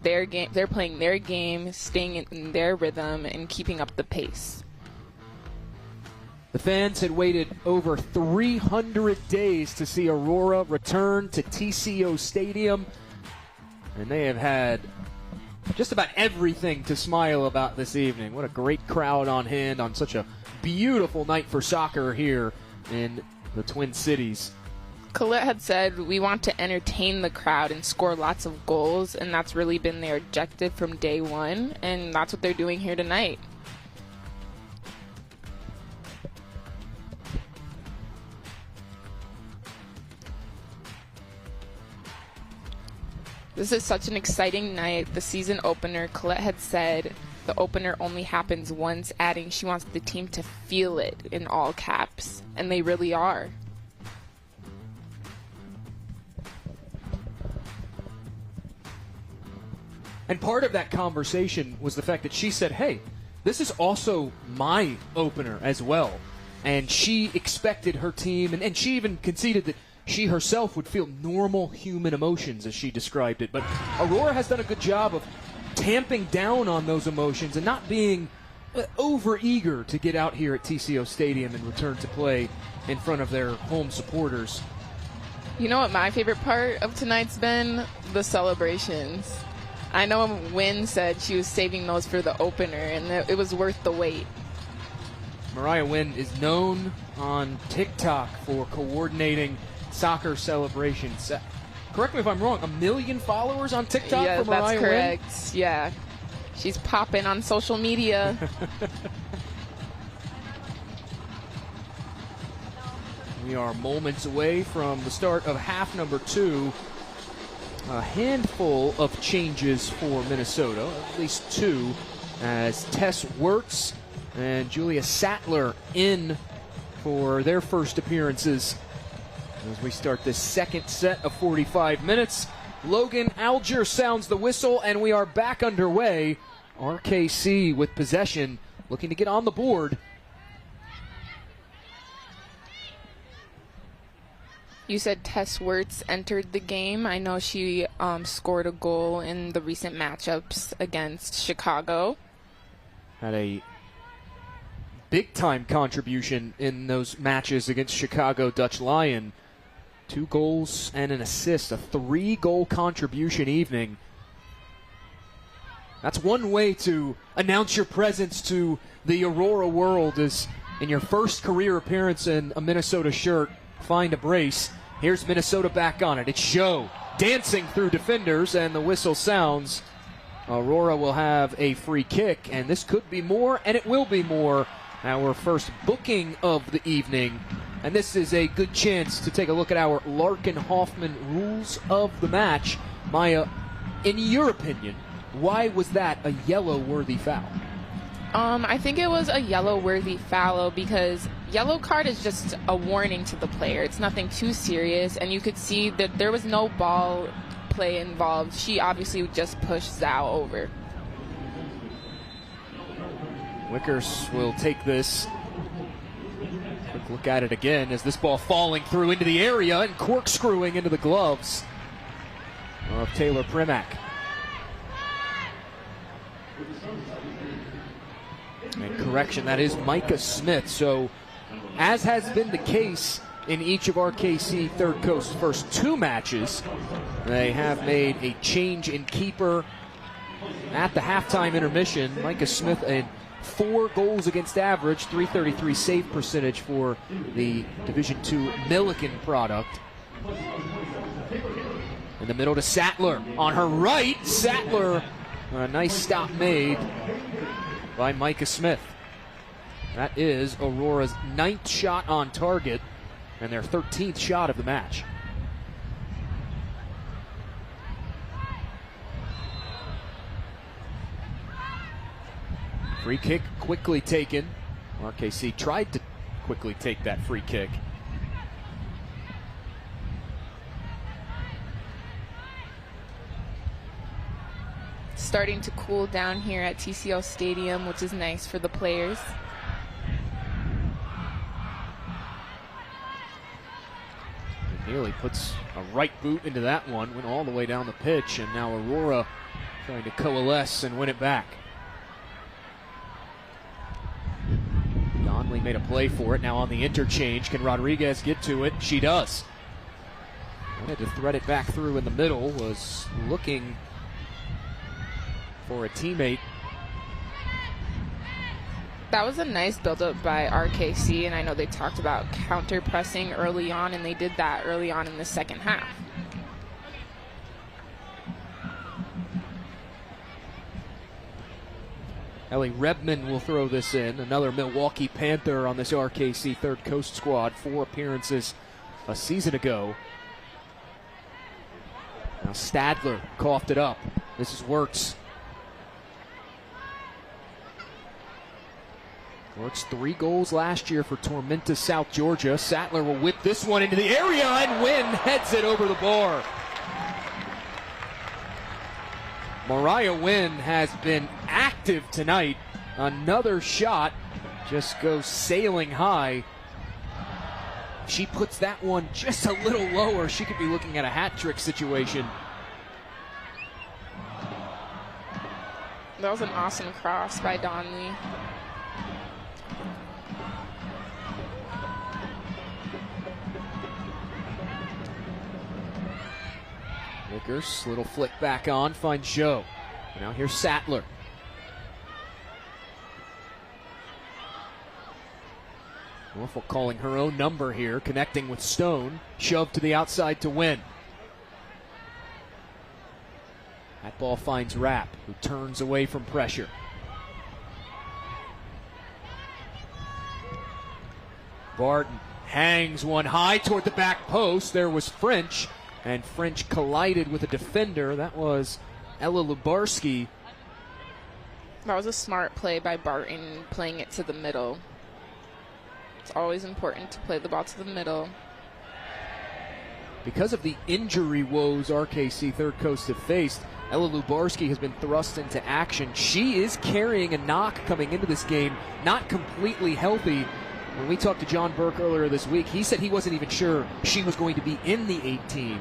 their game. They're playing their game, staying in their rhythm, and keeping up the pace. The fans had waited over 300 days to see Aurora return to TCO Stadium, and they have had just about everything to smile about this evening. What a great crowd on hand on such a beautiful night for soccer here in the Twin Cities. Colette had said, we want to entertain the crowd and score lots of goals, and that's really been their objective from day one, and that's what they're doing here tonight. This is such an exciting night. The season opener, Colette had said the opener only happens once, adding she wants the team to feel it in all caps, and they really are. And part of that conversation was the fact that she said, hey, this is also my opener as well. And she expected her team, and she even conceded that she herself would feel normal human emotions, as she described it. But Aurora has done a good job of tamping down on those emotions and not being over-eager to get out here at TCO Stadium and return to play in front of their home supporters. You know what my favorite part of tonight's been? The celebrations. I know Wynn said she was saving those for the opener, and it was worth the wait. Mariah Wynn is known on TikTok for coordinating soccer celebrations. Correct me if I'm wrong, 1 million followers on TikTok yeah, for Mariah Wynn? Yeah, that's correct. Yeah. She's popping on social media. We are moments away from the start of half number 2. A handful of changes for Minnesota, at least 2, as Tess Wirtz and Julia Sattler in for their first appearances as we start this second set of 45 minutes. Logan Alger sounds the whistle, and we are back underway. RKC with possession, looking to get on the board. You said Tess Wirtz entered the game. I know she scored a goal in the recent matchups against Chicago. Had a big-time contribution in those matches against Chicago Dutch Lion. 2 goals and an assist, a 3-goal contribution evening. That's one way to announce your presence to the Aurora world, is in your first career appearance in a Minnesota shirt, find a brace. Here's Minnesota back on it. It's Show dancing through defenders, and the whistle sounds. Aurora will have a free kick, and this could be more, and it will be more. Our first booking of the evening, and this is a good chance to take a look at our Larkin-Hoffman rules of the match. Maya, in your opinion, why was that a yellow-worthy foul? I think it was a yellow-worthy foul because yellow card is just a warning to the player. It's nothing too serious, and you could see that there was no ball play involved. She obviously just pushed Zhao over. Wickers will take this. Quick look at it again as this ball falling through into the area and corkscrewing into the gloves of Taylor Primack. And correction, that is Micah Smith. So, as has been the case in each of RKC Third Coast's first 2 matches, they have made a change in keeper at the halftime intermission. Micah Smith, and 4 goals against average, .333 save percentage for the Division II Milliken product. In the middle to Sattler on her right. Sattler, a nice stop made by Micah Smith. That is Aurora's 9th shot on target and their 13th shot of the match. Free kick quickly taken. RKC tried to quickly take that free kick. Starting to cool down here at TCO Stadium, which is nice for the players. Nearly puts a right boot into that one, went all the way down the pitch, and now Aurora trying to coalesce and win it back. Donnelly made a play for it, now on the interchange. Can Rodriguez get to it? She does. Wanted to thread it back through in the middle, was looking for a teammate. That was a nice build-up by RKC, and I know they talked about counter-pressing early on, and they did that early on in the second half. Ellie Rebman will throw this in, another Milwaukee Panther on this RKC Third Coast squad, 4 appearances a season ago. Now Stadler coughed it up. This is Wirtz. Wirtz 3 goals last year for Tormenta, South Georgia. Sattler will whip this one into the area, and Wynn heads it over the bar. Mariah Wynn has been active tonight. Another shot just goes sailing high. She puts that one just a little lower. She could be looking at a hat trick situation. That was an awesome cross by Donnelly. Wickers, little flick back on, finds Joe. Now here's Sattler. Norfolk calling her own number here, connecting with Stone. Shoved to the outside to Win. That ball finds Rapp, who turns away from pressure. Barton hangs one high toward the back post. There was French, and French collided with a defender. That was Ella Lubarski. That was a smart play by Barton, playing it to the middle. It's always important to play the ball to the middle. Because of the injury woes RKC Third Coast have faced, Ella Lubarski has been thrust into action. She is carrying a knock coming into this game, not completely healthy. When we talked to John Burke earlier this week, he said he wasn't even sure she was going to be in the 18.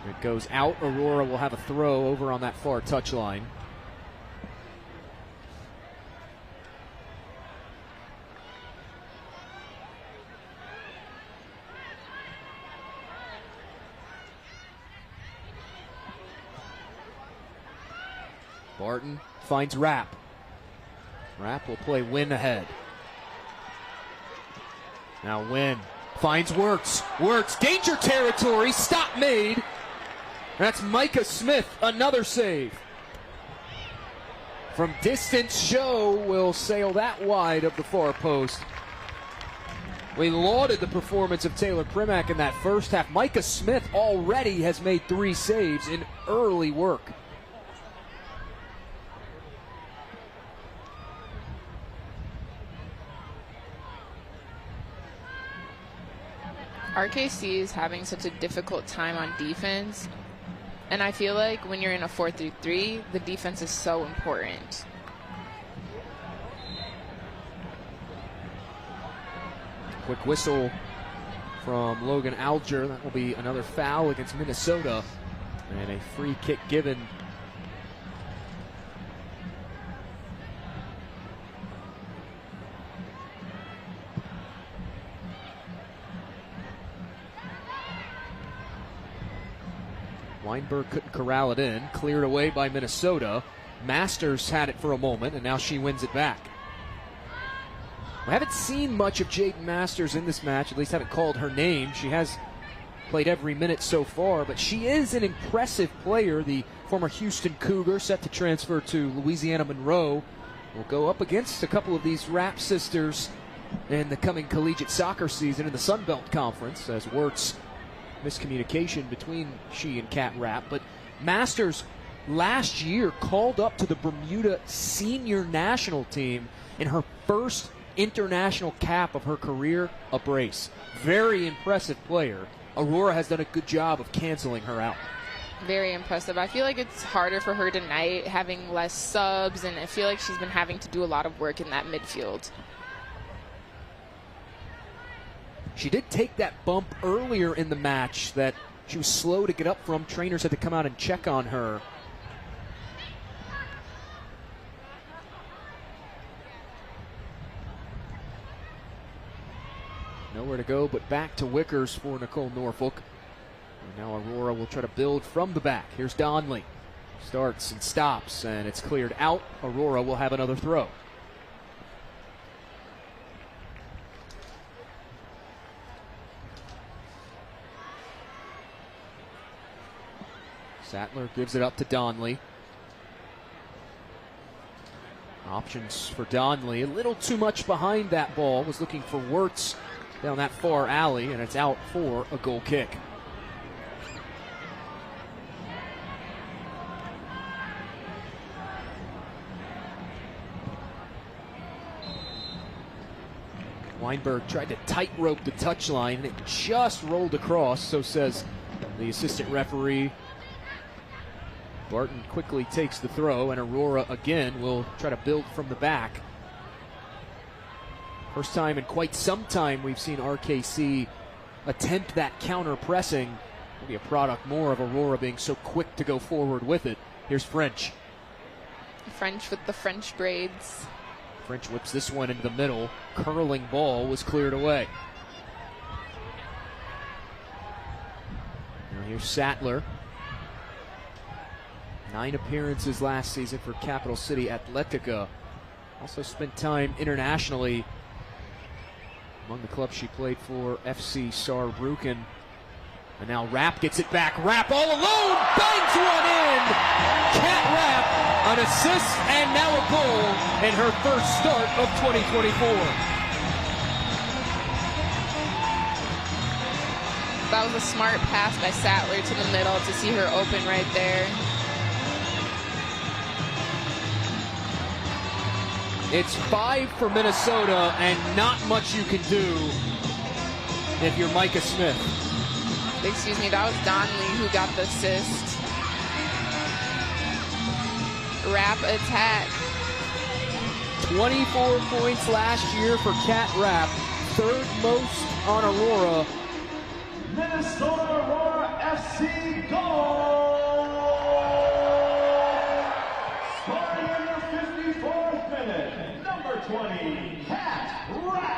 It goes out. Aurora will have a throw over on that far touchline. Barton finds Rapp. Rapp will play Wynn ahead. Now Wynn finds Wirtz. Wirtz, danger territory, stop made. That's Micah Smith, another save. From distance, Show will sail that wide of the far post. We lauded the performance of Taylor Primack in that first half. Micah Smith already has made 3 saves in early work. RKC is having such a difficult time on defense, and I feel like when you're in a 4-3-3, the defense is so important. Quick whistle from Logan Alger. That will be another foul against Minnesota, and a free kick given. Weinberg couldn't corral it in. Cleared away by Minnesota. Masters had it for a moment, and now she wins it back. We haven't seen much of Jaden Masters in this match, at least haven't called her name. She has played every minute so far, but she is an impressive player. The former Houston Cougar, set to transfer to Louisiana Monroe, will go up against a couple of these Rapp sisters in the coming collegiate soccer season in the Sun Belt Conference, as Wirtz miscommunication between she and Kat Rapp. But Masters last year called up to the Bermuda senior national team in her first international cap of her career, a brace. Very impressive player. Aurora has done a good job of canceling her out. Very impressive. I feel like it's harder for her tonight, having less subs, and I feel like she's been having to do a lot of work in that midfield. She did take that bump earlier in the match that she was slow to get up from. Trainers had to come out and check on her. Nowhere to go but back to Wickers for Nicole Norfolk. And now Aurora will try to build from the back. Here's Donley. Starts and stops, and it's cleared out. Aurora will have another throw. Sattler gives it up to Donley. Options for Donley. A little too much behind that ball. Was looking for Wirtz down that far alley, and it's out for a goal kick. Weinberg tried to tightrope the touchline, and it just rolled across, so says the assistant referee. Barton quickly takes the throw, and Aurora again will try to build from the back. First time in quite some time we've seen RKC attempt that counter pressing. Will be a product more of Aurora being so quick to go forward with it. Here's French. French with the French braids. French whips this one into the middle. Curling ball was cleared away. Now here's Sattler. 9 appearances last season for Capital City Atletica. Also spent time internationally. Among the clubs she played for, FC Saarbrücken. And now Rapp gets it back. Rapp all alone, bangs one in! Kat Rapp, an assist and now a goal in her first start of 2024. That was a smart pass by Sattler to the middle to see her open right there. It's 5 for Minnesota, and not much you can do if you're Micah Smith. Excuse me, that was Donley who got the assist. Rapp attack. 24 points last year for Kat Rapp, 3rd most on Aurora. Minnesota Aurora FC goal! Scoring in the 54th minute, number 20, Kat Rapp.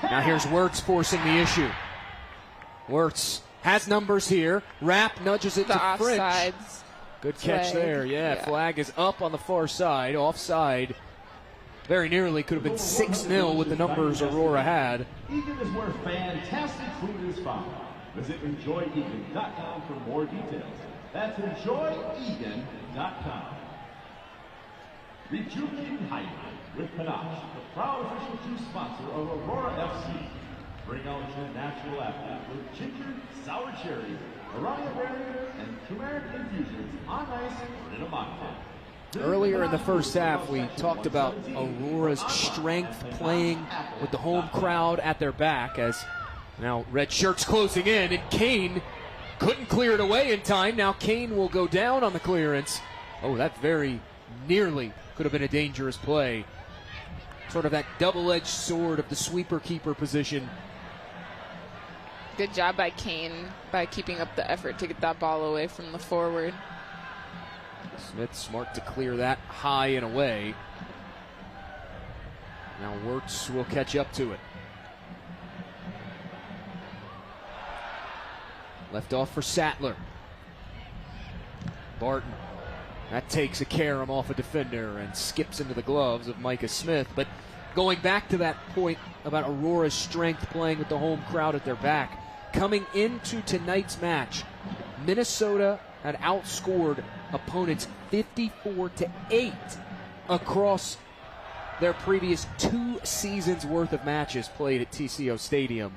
Now here's Wirtz forcing the issue. Wirtz has numbers here. Rapp nudges it The to French. offsides. Good catch Flag. there. Yeah, flag is up on the far side, offside. very nearly could have been 6-0 with the numbers Aurora had. Egan is where fantastic food is found. Visit enjoyegan.com for more details. That's enjoyegan.com. Rejuvenating Hydrate with Panache, the proud official juice sponsor of Aurora FC. Bring out your natural apple with ginger, sour cherry, Orion berry, and turmeric infusions on ice in a mocktail. Earlier in the first half, we talked about Aurora's strength playing with the home crowd at their back, as now red shirts closing in, and Kane couldn't clear it away in time. Now Kane will go down on the clearance. Oh, that very nearly could have been a dangerous play. Sort of that double-edged sword of the sweeper-keeper position. Good job by Kane by keeping up the effort to get that ball away from the forward. Smith smart to clear that high and away. Now Wirtz will catch up to it. Left off for Sattler. Barton. That takes a carom off a defender and skips into the gloves of Micah Smith. But going back to that point about Aurora's strength playing with the home crowd at their back, coming into tonight's match, Minnesota had outscored opponents 54-8 across their previous 2 seasons worth of matches played at TCO Stadium.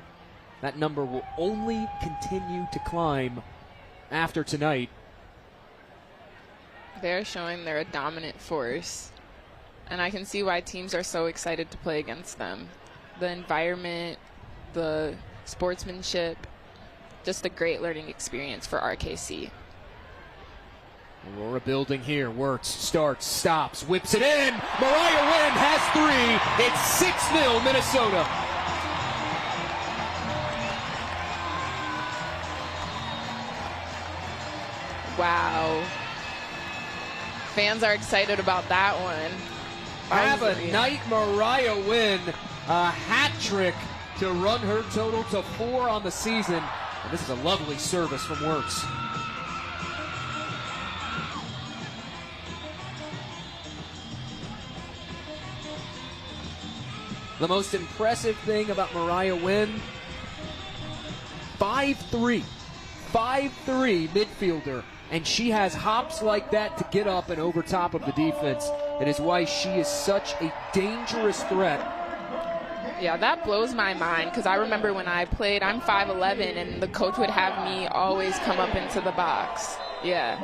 That number will only continue to climb after tonight. They're showing they're a dominant force, and I can see why teams are so excited to play against them. The environment, the sportsmanship, just a great learning experience for RKC. Aurora building here. Wirtz starts, stops, whips it in. Mariah Wynn has 3. It's 6-0 Minnesota. Wow. Fans are excited about that one. Have a night, Mariah Wynn. A hat trick to run her total to 4 on the season. And this is a lovely service from Wirtz. The most impressive thing about Mariah Wynn, 5'3", 5'3" midfielder, and she has hops like that to get up and over top of the defense. It is why she is such a dangerous threat. Yeah, that blows my mind, because I remember when I played, I'm 5'11", and the coach would have me always come up into the box. Yeah.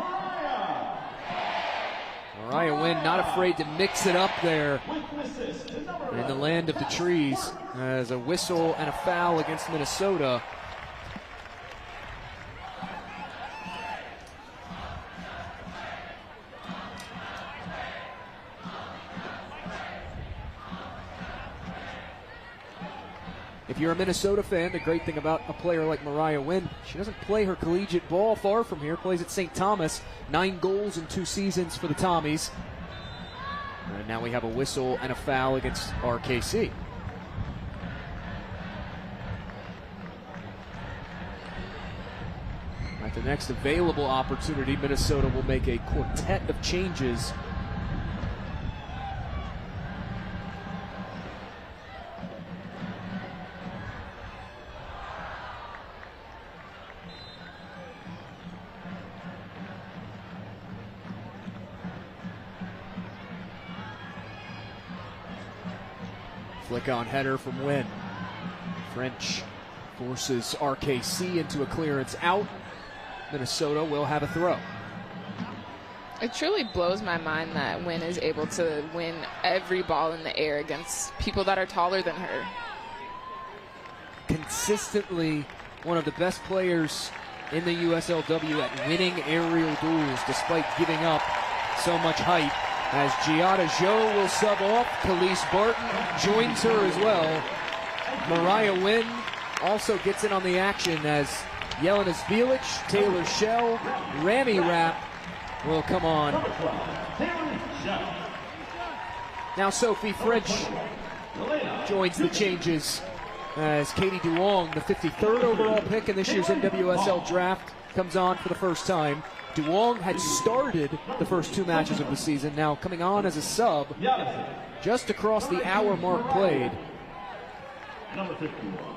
Mariah Wynn not afraid to mix it up there in the land of the trees, as a whistle and a foul against Minnesota. If you're a Minnesota fan, the great thing about a player like Mariah Wynn, she doesn't play her collegiate ball far from here, plays at St. Thomas, 9 goals in 2 seasons for the Tommies. And now we have a whistle and a foul against RKC. At the next available opportunity, Minnesota will make a quartet of changes. Flick on header from Wynn. French forces RKC into a clearance out. Minnesota will have a throw. It truly blows my mind that Wynn is able to win every ball in the air against people that are taller than her. Consistently one of the best players in the USLW at winning aerial duels despite giving up so much height. As Giada Jo will sub off, Khalees Barton joins her as well. Mariah Wynn also gets in on the action as Jelena Zbilic, Taylor Shell, Rami Rapp will come on. Now Sophie French joins the changes as Katie Duong, the 53rd overall pick in this year's NWSL draft, comes on for the first time. Duong had started the first 2 matches of the season, now coming on as a sub, just across the hour mark played. Number 51.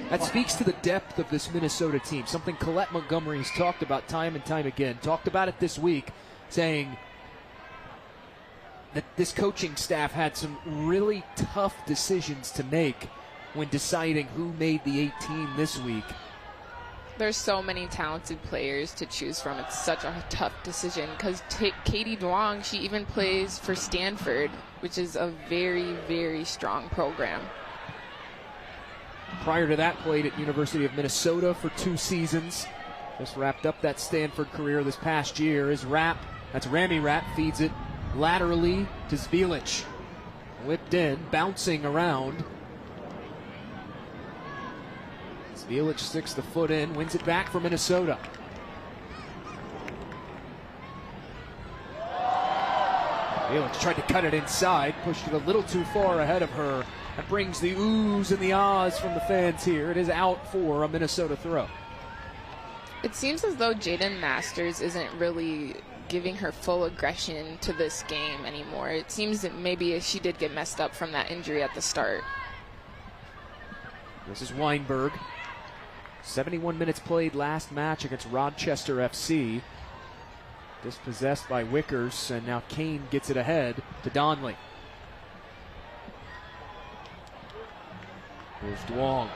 That speaks to the depth of this Minnesota team, something Colette Montgomery has talked about time and time again. Talked about it this week, saying that this coaching staff had some really tough decisions to make when deciding who made the 18 this week. There's so many talented players to choose from. It's such a tough decision because Katie Duong, she even plays for Stanford, which is a very, very strong program. Prior to that, played at University of Minnesota for 2 seasons. Just wrapped up that Stanford career this past year. His Rapp, that's Rami Rapp, feeds it laterally to Zvilic. Whipped in, bouncing around. Zvilic sticks the foot in, wins it back for Minnesota. Zvilic tried to cut it inside, pushed it a little too far ahead of her. That brings the oohs and the ahs from the fans here. It is out for a Minnesota throw. It seems as though Jaden Masters isn't really giving her full aggression to this game anymore. It seems that maybe she did get messed up from that injury at the start. This is Weinberg. 71 minutes played last match against Rochester FC. Dispossessed by Wickers, and now Kane gets it ahead to Donley. Here's Duong.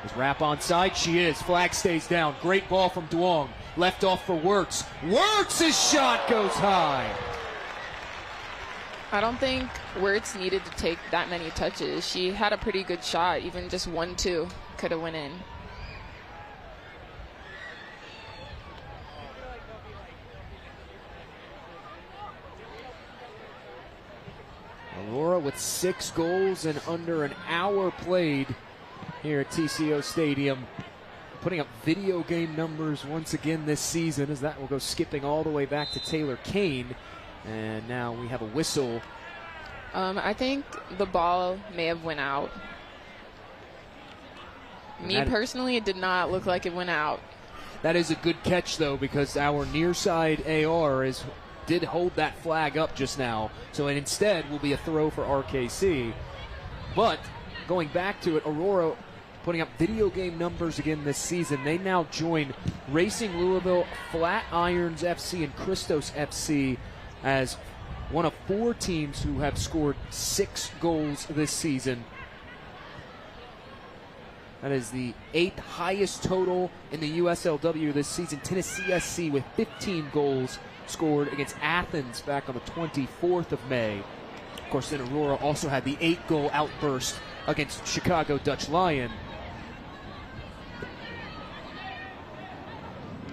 Is Rapp onside? She is. Flag stays down. Great ball from Duong. Left off for Wirtz. Wirtz's shot goes high. I don't think Wirtz needed to take that many touches. She had a pretty good shot. Even just 1-2 could have went in. Aurora with 6 goals in under an hour played here at TCO Stadium. Putting up video game numbers once again this season, as that will go skipping all the way back to Taylor Kane. And now we have a whistle. I think the ball may have went out. Me personally, it did not look like it went out. That is a good catch, though, because our near side AR did hold that flag up just now. So it instead will be a throw for RKC. But going back to it, Aurora putting up video game numbers again this season. They now join Racing Louisville, Flatirons FC, and Christos FC as one of 4 teams who have scored 6 goals this season. That is the 8th highest total in the USLW this season. Tennessee SC with 15 goals scored against Athens back on the 24th of May. Of course, then Aurora also had the 8-goal outburst against Chicago Dutch Lion.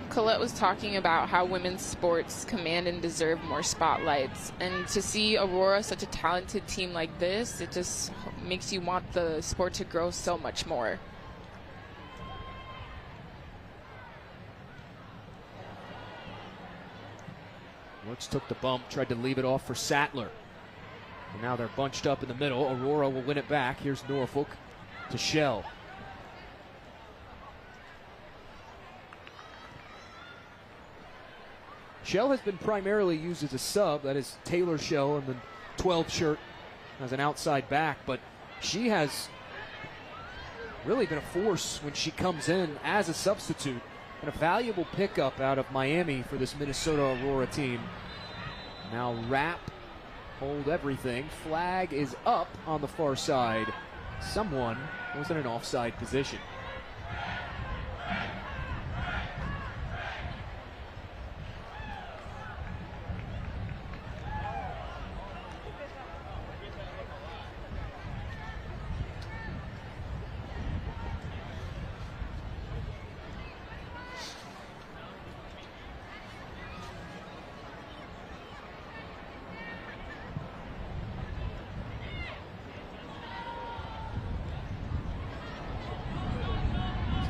Colette was talking about how women's sports command and deserve more spotlights. And to see Aurora, such a talented team like this, it just makes you want the sport to grow so much more. Woods took the bump, tried to leave it off for Sattler. And now they're bunched up in the middle. Aurora will win it back. Here's Norfolk to Shell. Shell has been primarily used as a sub. That is Taylor Shell in the 12th shirt as an outside back. But she has really been a force when she comes in as a substitute. And a valuable pickup out of Miami for this Minnesota Aurora team. Now Rapp, hold everything. Flag is up on the far side. Someone was in an offside position.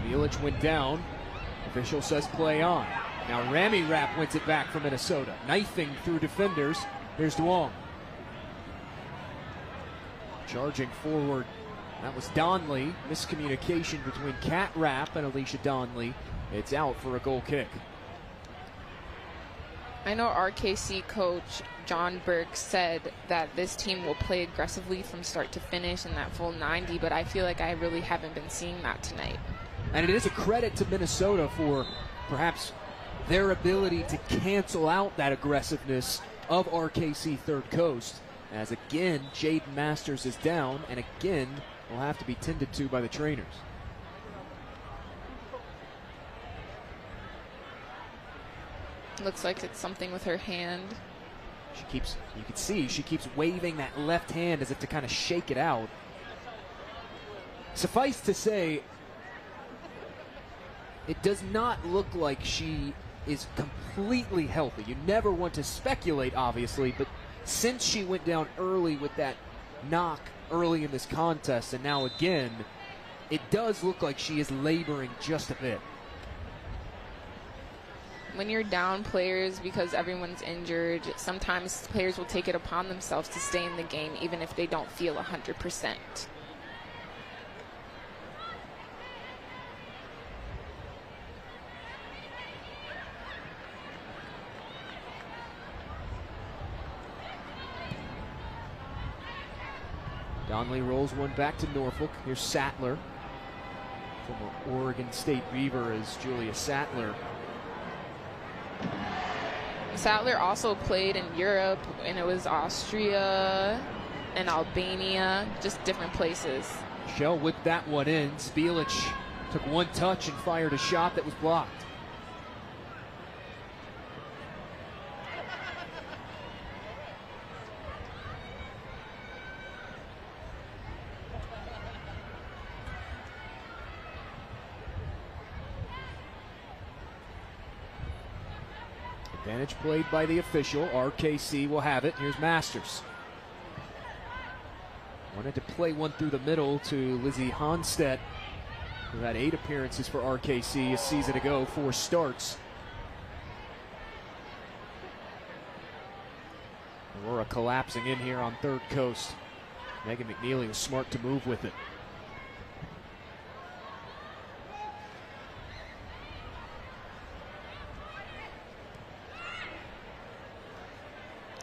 Zvilic went down. Official says play on. Now Rami Rapp wins it back for Minnesota. Knifing through defenders. Here's Duong. Charging forward. That was Donley. Miscommunication between Kat Rapp and Alicia Donley. It's out for a goal kick. I know RKC coach John Burke said that this team will play aggressively from start to finish in that full 90, but I feel like I really haven't been seeing that tonight. And it is a credit to Minnesota for perhaps their ability to cancel out that aggressiveness of RKC Third Coast, as again Jaden Masters is down and again will have to be tended to by the trainers. Looks like it's something with her hand. You can see she keeps waving that left hand as if to kind of shake it out. Suffice to say, it does not look like she is completely healthy. You never want to speculate, obviously, but since she went down early with that knock early in this contest, and now again, it does look like she is laboring just a bit. When you're down players because everyone's injured, sometimes players will take it upon themselves to stay in the game even if they don't feel 100%. Donnelly rolls one back to Norfolk. Here's Sattler. Former Oregon State Beaver is Julia Sattler. Sattler also played in Europe, and it was Austria and Albania, just different places. Shell whipped that one in. Spielic took one touch and fired a shot that was blocked. Advantage played by the official. RKC will have it. Here's Masters. Wanted to play one through the middle to Lizzie Honstedt, who had 8 appearances for RKC a season ago, 4 starts. Aurora collapsing in here on Third Coast. Megan McNeely was smart to move with it.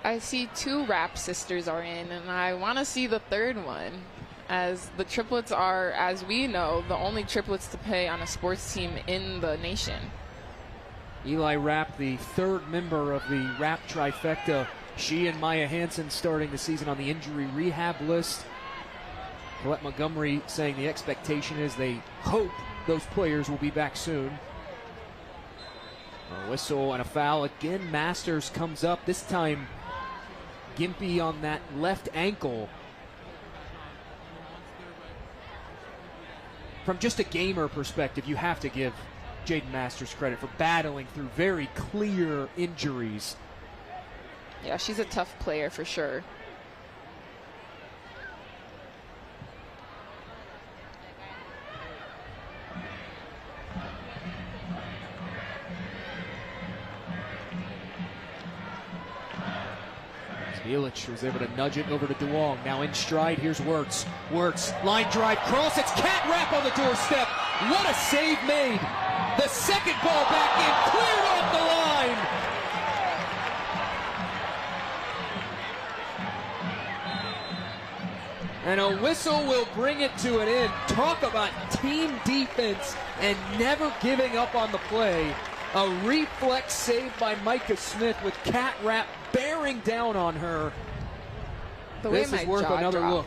I see 2 Rapp sisters are in, and I want to see the third one, as the triplets are, as we know, the only triplets to play on a sports team in the nation. Eli Rapp, the third member of the Rapp trifecta. She and Maya Hansen starting the season on the injury rehab list. Colette Montgomery saying the expectation is they hope those players will be back soon. A whistle and a foul. Again, Masters comes up. This time, Gimpy on that left ankle. From just a gamer perspective, you have to give Jaden Masters credit for battling through very clear injuries. Yeah, she's a tough player for sure. Spielic was able to nudge it over to DeWong. Now in stride, here's Wirtz. Wirtz, line drive, cross, it's Cat Rapp on the doorstep. What a save made. The second ball back in, cleared off the line. And a whistle will bring it to an end. Talk about team defense and never giving up on the play. A reflex save by Micah Smith with Cat Rapp bearing down on her. This is worth another look.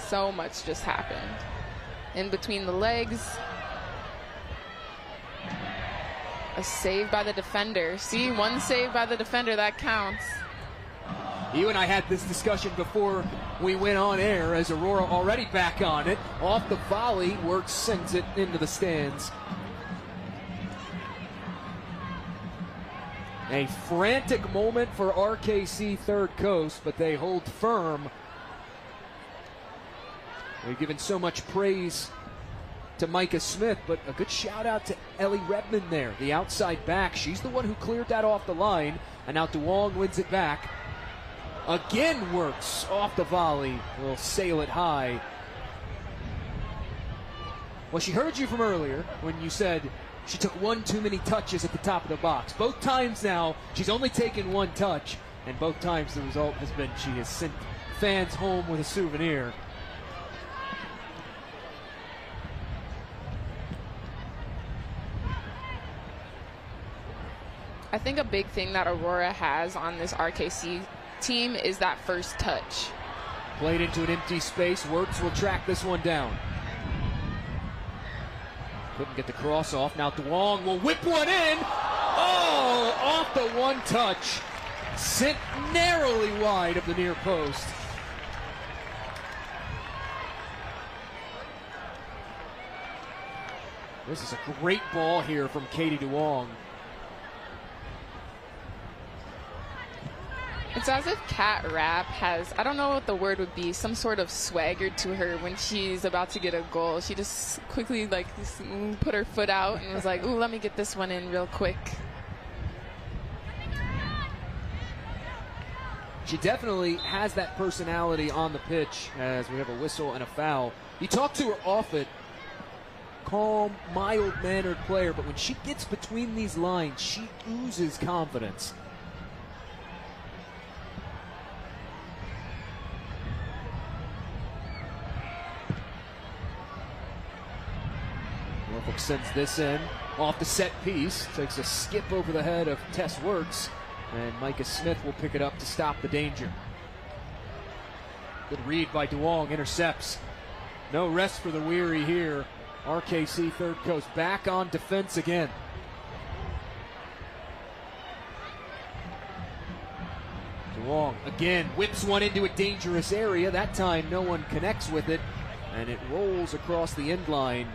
So much just happened. In between the legs. A save by the defender. See, one save by the defender, that counts. You and I had this discussion before we went on air, as Aurora already back on it. Off the volley, Wirtz sends it into the stands. A frantic moment for RKC Third Coast, but they hold firm. We've given so much praise to Micah Smith, but a good shout out to Ellie Redmond there, the outside back. She's the one who cleared that off the line, and now DeWong wins it back. Again, Wirtz off the volley, will sail it high. Well, she heard you from earlier when you said she took one too many touches at the top of the box. Both times now, she's only taken one touch, and both times the result has been she has sent fans home with a souvenir. I think a big thing that Aurora has on this RKC team is that first touch. Played into an empty space. Wirtz will track this one down. Couldn't get the cross off. Now Duong will whip one in. Oh, off the one touch. Sent narrowly wide of the near post. This is a great ball here from Katie Duong. It's as if Kat Rapp has, I don't know what the word would be, some sort of swagger to her when she's about to get a goal. She just quickly put her foot out and was like, ooh, let me get this one in real quick. She definitely has that personality on the pitch as we have a whistle and a foul. You talk to her often, calm, mild-mannered player, but when she gets between these lines, she oozes confidence. Norfolk sends this in off the set piece, takes a skip over the head of Tess Wirtz, and Micah Smith will pick it up to stop the danger. Good read by Duong, intercepts. No rest for the weary here. RKC Third Coast back on defense again. Duong again whips one into a dangerous area. That time no one connects with it, and it rolls across the end line.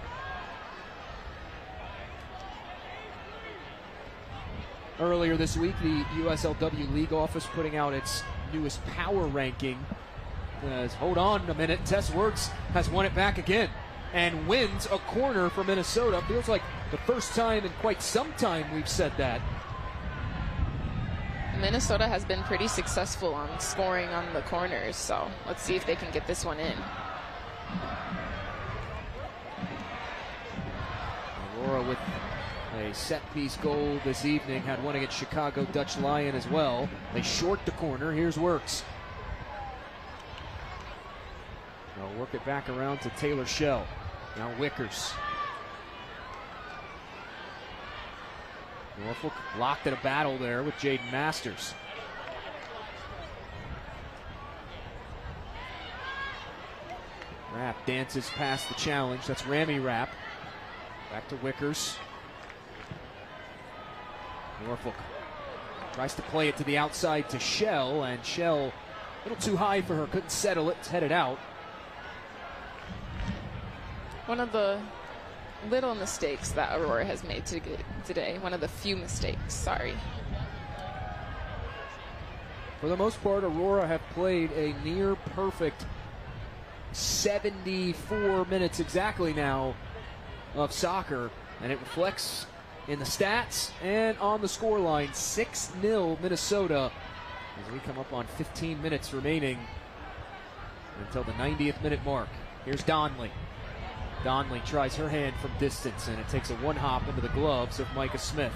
Earlier this week, the USLW League office putting out its newest power ranking. Hold on a minute, Tess Wirtz has won it back again and wins a corner for Minnesota. Feels like the first time in quite some time we've said that. Minnesota has been pretty successful on scoring on the corners, so let's see if they can get this one in. Aurora with a set-piece goal this evening, had one against Chicago Dutch Lion as well. They short the corner. Here's Wirtz. They'll work it back around to Taylor Shell. Now Wickers. Norfolk locked in a battle there with Jaden Masters. Rapp dances past the challenge. That's Rami Rapp. Back to Wickers. Norfolk tries to play it to the outside to Shell, and Shell a little too high for her, couldn't settle it, it's headed out. One of the little mistakes that Aurora has made today, one of the few mistakes, sorry. For the most part, Aurora have played a near perfect 74 minutes exactly now of soccer, and it reflects in the stats and on the scoreline. 6-0 Minnesota as we come up on 15 minutes remaining until the 90th minute mark. Here's Donley. Donley tries her hand from distance, and it takes a one-hop into the gloves of Micah Smith.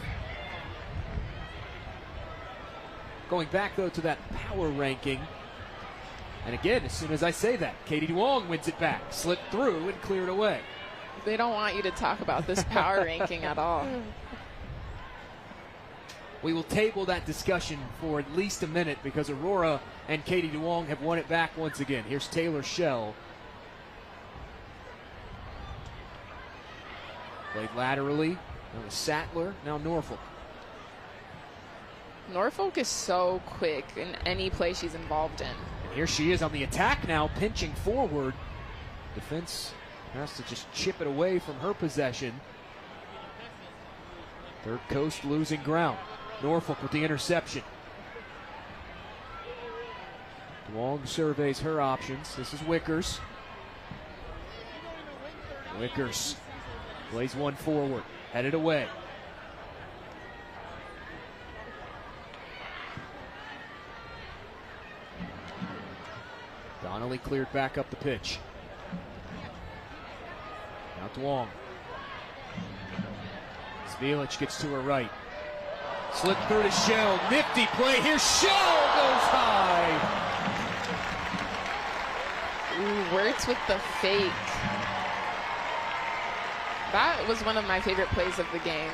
Going back, though, to that power ranking. And again, as soon as I say that, Katie Duong wins it back. Slipped through and cleared away. They don't want you to talk about this power ranking at all. We will table that discussion for at least a minute because Aurora and Katie Duong have won it back once again. Here's Taylor Shell. Played laterally. Now Sattler, now Norfolk. Norfolk is so quick in any play she's involved in. And here she is on the attack now, pinching forward. Defense has to just chip it away from her possession. Third Coast losing ground. Norfolk with the interception. Duong surveys her options. This is Wickers. Wickers plays one forward, headed away. Donnelly cleared back up the pitch. Now Duong. Zvilich gets to her right. Slip through to Shell. Nifty play here. Shell goes high. Ooh, Wirtz with the fake. That was one of my favorite plays of the game.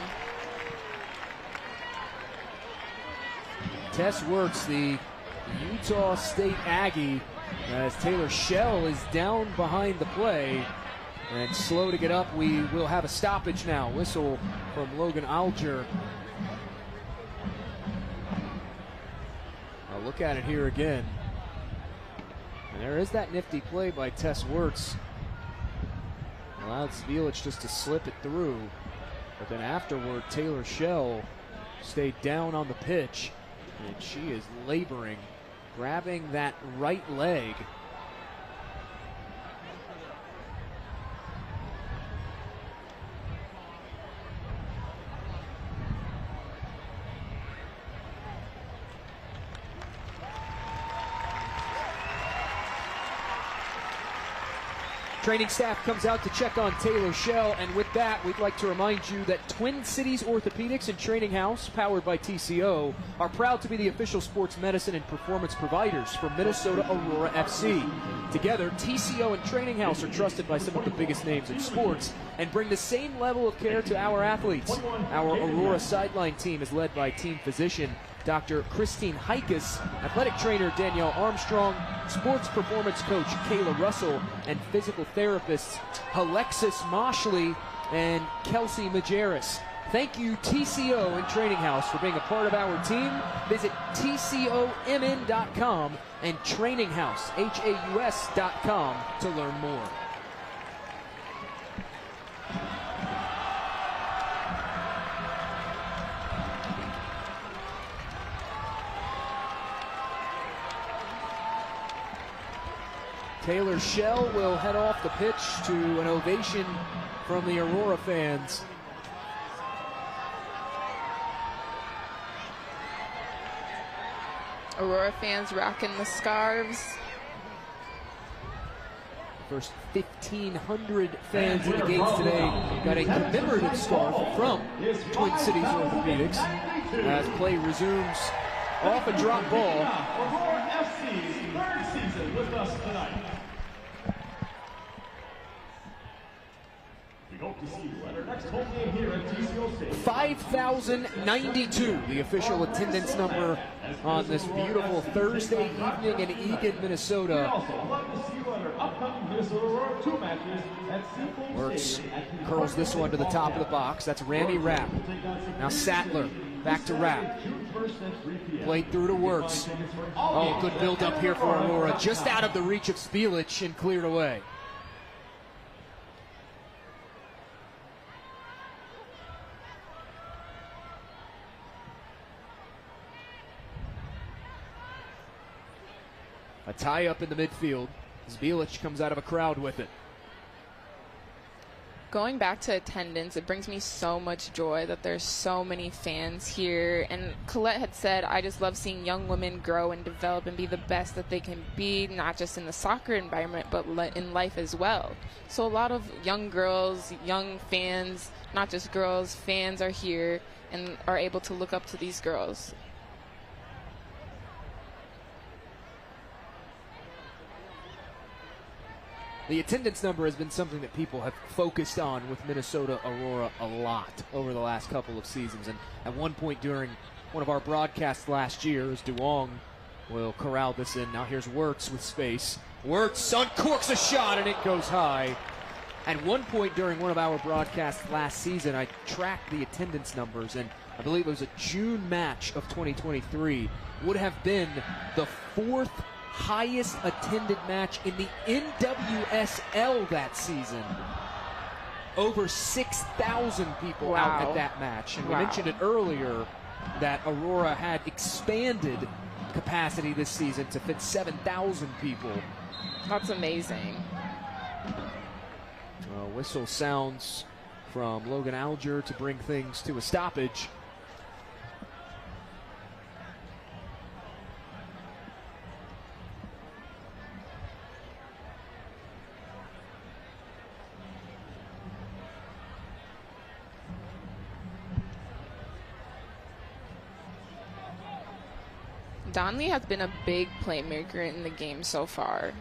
Tess Wirtz, the Utah State Aggie, as Taylor Shell is down behind the play and slow to get up. We will have a stoppage now. Whistle from Logan Alger. I'll look at it here again. And there is that nifty play by Tess Wirtz. Allowed Zvilich just to slip it through. But then afterward, Taylor Shell stayed down on the pitch. And she is laboring, grabbing that right leg. Training staff comes out to check on Taylor Shell, and with that, we'd like to remind you that Twin Cities Orthopedics and Training House, powered by TCO, are proud to be the official sports medicine and performance providers for Minnesota Aurora FC. Together, TCO and Training House are trusted by some of the biggest names in sports and bring the same level of care to our athletes. Our Aurora sideline team is led by team physician Dr. Christine Heikus, athletic trainer Danielle Armstrong, sports performance coach Kayla Russell, and physical therapists Alexis Moshley and Kelsey Majerus. Thank you, TCO and Training House, for being a part of our team. Visit TCOMN.com and TrainingHouse.HAUS.com to learn more. Taylor Shell will head off the pitch to an ovation from the Aurora fans. Aurora fans rocking the scarves. First 1,500 fans in the gates today got a commemorative scarf from Twin Cities Orthopedics as play resumes off a drop ball. Aurora FC's third season with us tonight. We hope to see you at our next home game here at TCO Stadium. 5,092, the official attendance number on this beautiful Thursday evening in Eagan, Minnesota. Wirtz curls this one to the top of the box. That's Rami Rapp. Now Sattler back to Rapp. Played through to Wirtz. Oh, good build up here for Aurora. Just out of the reach of Zvilich and cleared away. A tie up in the midfield. Zvilich comes out of a crowd with it. Going back to attendance, it brings me so much joy that there's so many fans here. And Colette had said, I just love seeing young women grow and develop and be the best that they can be, not just in the soccer environment, but in life as well. So a lot of young girls, young fans, not just girls, fans are here and are able to look up to these girls. The attendance number has been something that people have focused on with Minnesota Aurora a lot over the last couple of seasons. And at one point during one of our broadcasts last year, as Duong will corral this in. Now here's Wirtz with space. Wirtz uncorks a shot and it goes high. At one point during one of our broadcasts last season, I tracked the attendance numbers, and I believe it was a June match of 2023, would have been the fourth highest attended match in the NWSL that season. Over 6,000 people out at that match. And we mentioned it earlier that Aurora had expanded capacity this season to fit 7,000 people. That's amazing. Whistle sounds from Logan Alger to bring things to a stoppage. Donley has been a big playmaker in the game so far.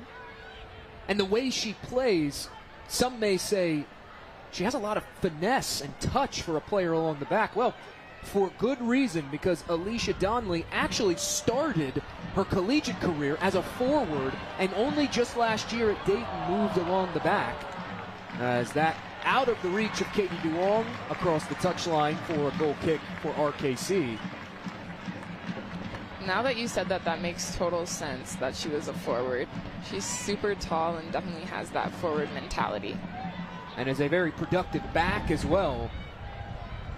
And the way she plays, some may say she has a lot of finesse and touch for a player along the back. Well, for good reason, because Alicia Donley actually started her collegiate career as a forward and only just last year at Dayton moved along the back. As that out of the reach of Katie Duong across the touchline for a goal kick for RKC. Now that you said that, that makes total sense that she was a forward. She's super tall and definitely has that forward mentality. And is a very productive back as well.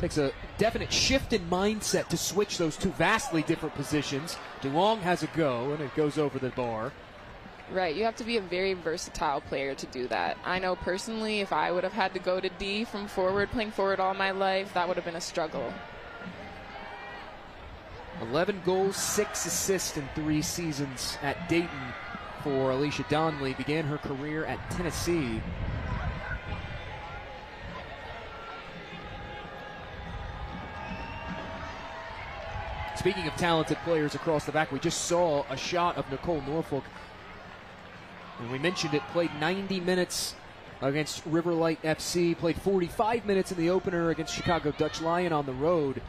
Takes a definite shift in mindset to switch those two vastly different positions. Duong has a go, and it goes over the bar. Right, you have to be a very versatile player to do that. I know personally, if I would have had to go to D from forward, playing forward all my life, that would have been a struggle. 11 goals, 6 assists in 3 seasons at Dayton for Alicia Donley. Began her career at Tennessee. Speaking of talented players across the back, we just saw a shot of Nicole Norfolk. And we mentioned it, played 90 minutes against Riverlight FC, played 45 minutes in the opener against Chicago Dutch Lion on the road.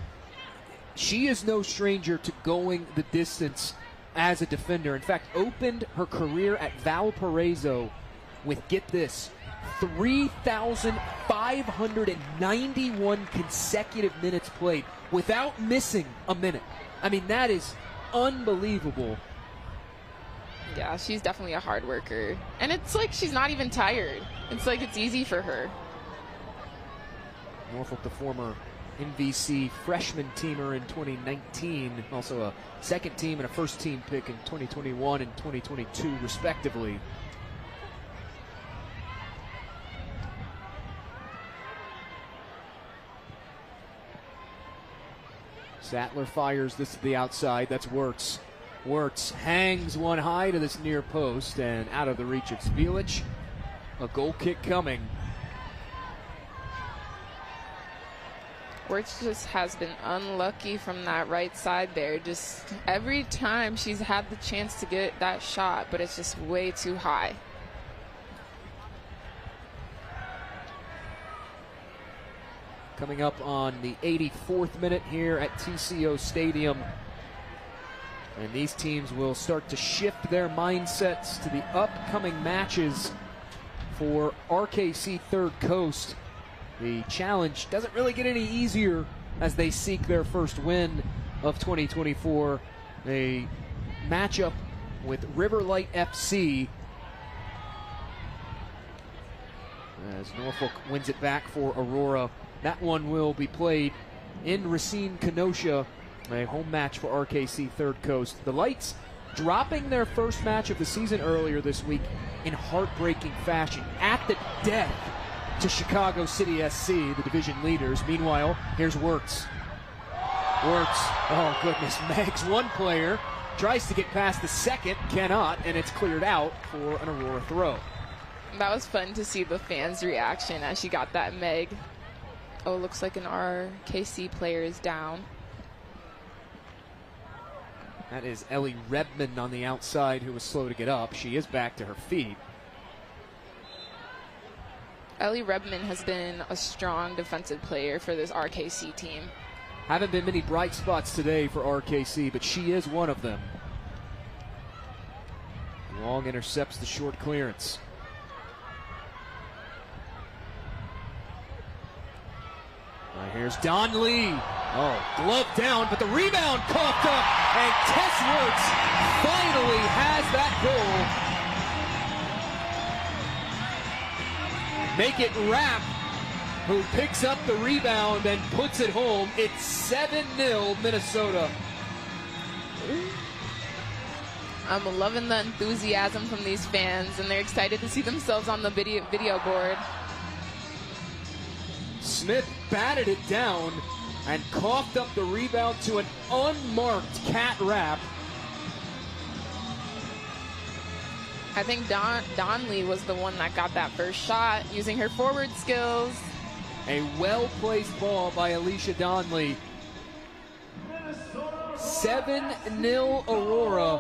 She is no stranger to going the distance as a defender. In fact, opened her career at Valparaiso with, get this, 3,591 consecutive minutes played without missing a minute. I mean, that is unbelievable. Yeah, she's definitely a hard worker. And it's like she's not even tired. It's like it's easy for her. Norfolk, the former MVC freshman teamer in 2019, also a second team and a first team pick in 2021 and 2022 respectively. Sattler fires this to the outside. That's Wirtz. Wirtz hangs one high to this near post and out of the reach of Spielich. A goal kick coming. Wirtz just has been unlucky from that right side there. Just every time she's had the chance to get that shot, but it's just way too high. Coming up on the 84th minute here at TCO Stadium. And these teams will start to shift their mindsets to the upcoming matches for RKC Third Coast. The challenge doesn't really get any easier as they seek their first win of 2024. A matchup with Riverlight FC as Norfolk wins it back for Aurora. That one will be played in Racine, Kenosha, a home match for RKC Third Coast. The Lights dropping their first match of the season earlier this week in heartbreaking fashion at the death to Chicago City SC, the division leaders. Meanwhile, here's Wirtz. Wirtz, oh goodness, Megs one player, tries to get past the second, cannot, and it's cleared out for an Aurora throw. That was fun to see the fans' reaction as she got that Meg. Oh, looks like an RKC player is down. That is Ellie Redmond on the outside, who was slow to get up. She is back to her feet. Ellie Redmond has been a strong defensive player for this RKC team. Haven't been many bright spots today for RKC, but she is one of them. Long intercepts the short clearance. Here's Donley. Oh, glove down, but the rebound coughed up, and Tess Wirtz finally has that goal. Make it Rapp, who picks up the rebound and puts it home. It's 7-0 Minnesota. I'm loving the enthusiasm from these fans, and they're excited to see themselves on the video board. Smith batted it down and coughed up the rebound to an unmarked Cat Rapp. I think Donley was the one that got that first shot using her forward skills. A well-placed ball by Alicia Donley. 7-0 Aurora.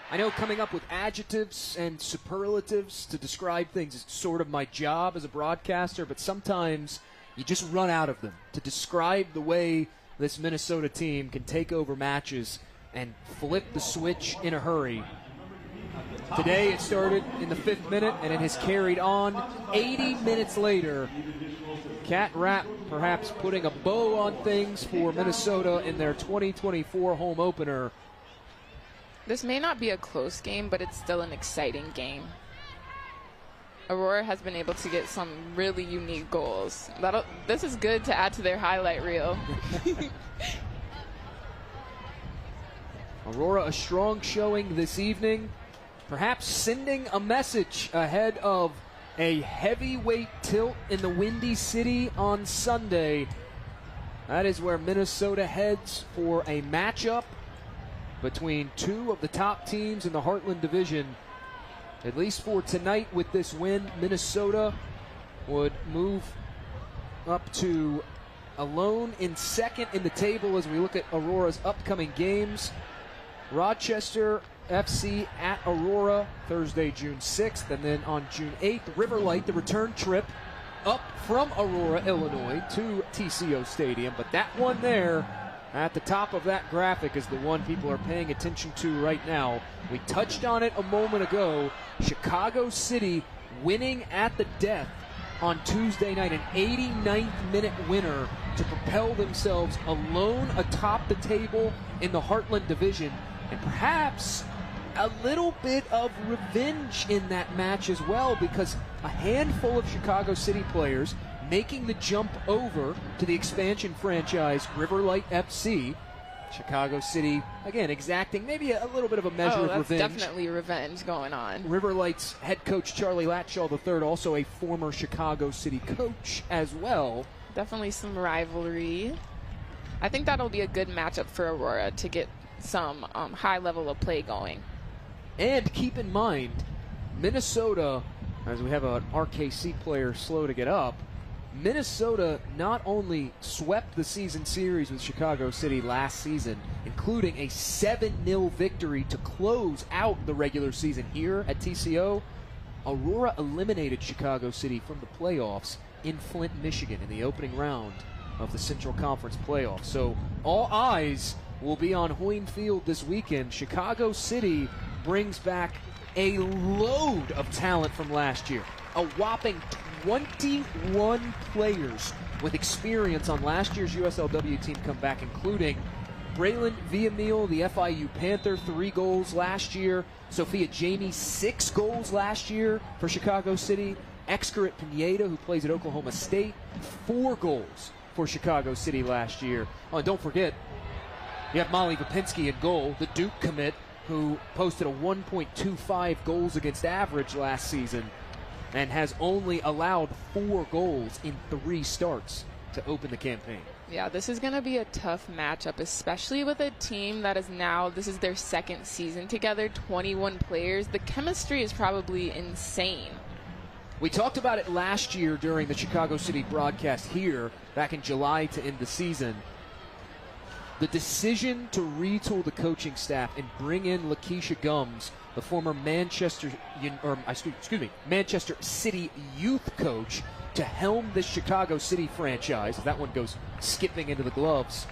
I know coming up with adjectives and superlatives to describe things is sort of my job as a broadcaster, but sometimes you just run out of them to describe the way this Minnesota team can take over matches and flip the switch in a hurry. Today it started in the 5th minute, and it has carried on 80 minutes later. Cat Rapp perhaps putting a bow on things for Minnesota in their 2024 home opener. This may not be a close game, but it's still an exciting game. Aurora has been able to get some really unique goals. This is good to add to their highlight reel. Aurora a strong showing this evening, perhaps sending a message ahead of a heavyweight tilt in the Windy City on Sunday. That is where Minnesota heads for a matchup between two of the top teams in the Heartland Division. At least for tonight, with this win, Minnesota would move up to alone in second in the table as we look at Aurora's upcoming games. Rochester FC at Aurora Thursday, June 6th, and then on June 8th, Riverlight, the return trip up from Aurora, Illinois to TCO Stadium. But that one there at the top of that graphic is the one people are paying attention to right now. We touched on it a moment ago. Chicago City winning at the death on Tuesday night, an 89th minute winner to propel themselves alone atop the table in the Heartland Division, and perhaps a little bit of revenge in that match as well, because a handful of Chicago City players making the jump over to the expansion franchise Riverlight FC. Chicago City, again, exacting maybe a little bit of a measure of revenge. Definitely revenge going on. Riverlight's head coach Charlie Latshaw III, also a former Chicago City coach as well. Definitely some rivalry. I think that'll be a good matchup for Aurora to get some high level of play going. And keep in mind, Minnesota, as we have an RKC player slow to get up, Minnesota not only swept the season series with Chicago City last season, including a 7-0 victory to close out the regular season here at TCO, Aurora eliminated Chicago City from the playoffs in Flint, Michigan in the opening round of the Central Conference playoffs. So all eyes will be on Hoyne Field this weekend. Chicago City brings back a load of talent from last year. A whopping 21 players with experience on last year's USLW team come back, including Braylon Villamil, the FIU Panther, 3 goals last year. Sophia Jamie, 6 goals last year for Chicago City. Excaret Pineda, who plays at Oklahoma State, 4 goals for Chicago City last year. Oh, and don't forget, you have Molly Vapinski in goal, the Duke commit, who posted a 1.25 goals against average last season and has only allowed 4 goals in 3 starts to open the campaign. Yeah, this is going to be a tough matchup, especially with a team that is now, this is their 2nd season together, 21 players. The chemistry is probably insane. We talked about it last year during the Chicago City broadcast here back in July to end the season. The decision to retool the coaching staff and bring in Lakeisha Gums, the former Manchester City youth coach, to helm this Chicago City franchise. That one goes skipping into the gloves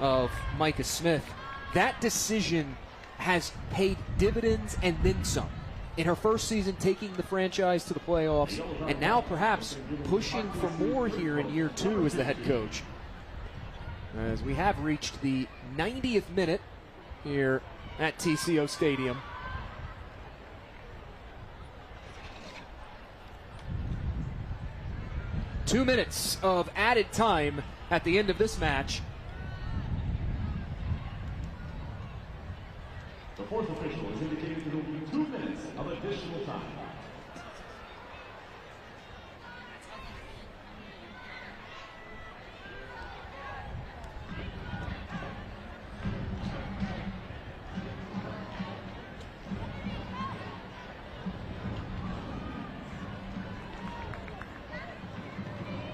of Micah Smith. That decision has paid dividends and then some. In her first season, taking the franchise to the playoffs, and now perhaps pushing for more here in year 2 as the head coach. As we have reached the 90th minute here at TCO Stadium. Two minutes of added time at the end of this match. The 4th official has indicated there will be 2 minutes of additional time.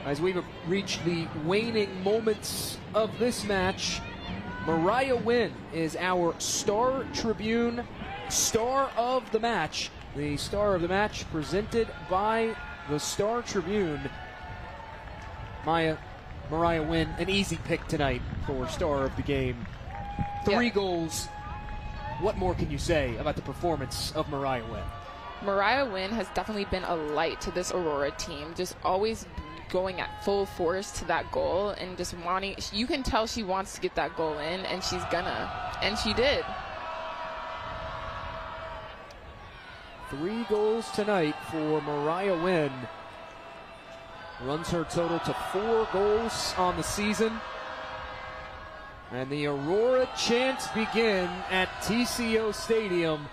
As we reach the waning moments of this match, Mariah Wynn is our Star Tribune Star of the Match. The Star of the Match presented by the Star Tribune. Mariah Wynn, an easy pick tonight for Star of the Game. 3 goals. What more can you say about the performance of Mariah Wynn? Mariah Wynn has definitely been a light to this Aurora team, just always going at full force to that goal and just wanting, you can tell she wants to get that goal in, and she's gonna, and she did. 3 goals tonight for Mariah Wynn. Runs her total to 4 goals on the season. And the Aurora chants begin at TCO Stadium.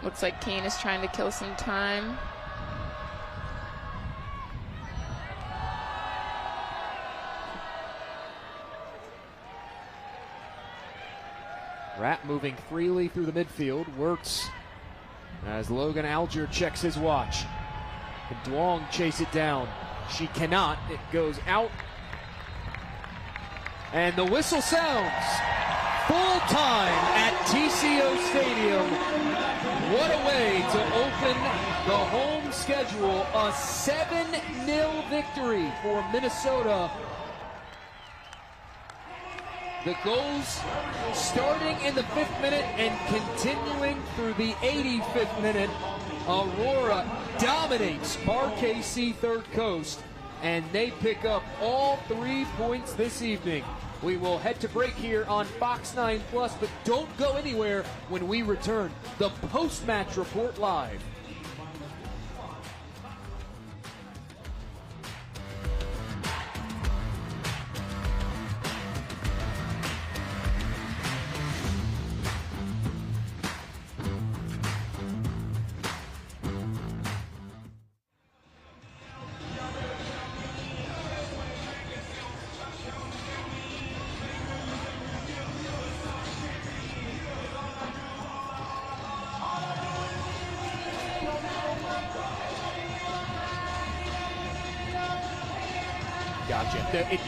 Looks like Kane is trying to kill some time. Rapp moving freely through the midfield. Works as Logan Alger checks his watch. Can Duong chase it down? She cannot. It goes out. And the whistle sounds. Full time at TCO Stadium. What a way to open the home schedule. A 7-0 victory for Minnesota. The goals starting in the 5th minute and continuing through the 85th minute. Aurora dominates RKC Third Coast, and they pick up all 3 points this evening. We will head to break here on Fox 9 Plus, but don't go anywhere when we return. The post-match report live. Gotcha.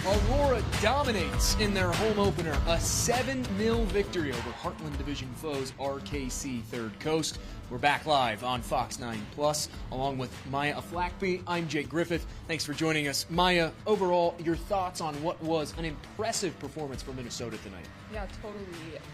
Aurora dominates in their home opener, a 7-0 victory over Heartland Division foes RKC Third Coast. We're back live on Fox 9 Plus, along with Maya Aflakby. I'm Jake Griffith. Thanks for joining us. Maya, overall, your thoughts on what was an impressive performance for Minnesota tonight? Yeah, totally.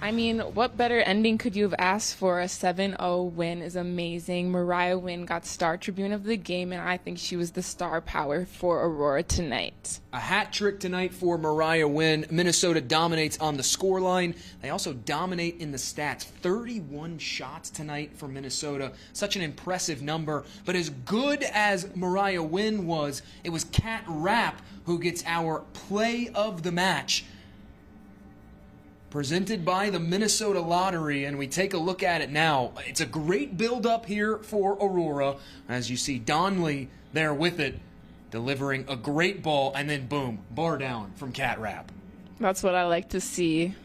I mean, what better ending could you have asked for? A 7-0 win is amazing. Mariah Wynn got Star Tribune of the game, and I think she was the star power for Aurora tonight. A hat trick tonight for Mariah Wynn. Minnesota dominates on the scoreline. They also dominate in the stats. 31 shots tonight for Minnesota. Such an impressive number. But as good as Mariah Wynn was, it was Kat Rapp who gets our play of the match, presented by the Minnesota Lottery, and we take a look at it now. It's a great build-up here for Aurora. As you see, Donnelly there with it, delivering a great ball, and then boom, bar down from Kat Rapp. That's what I like to see.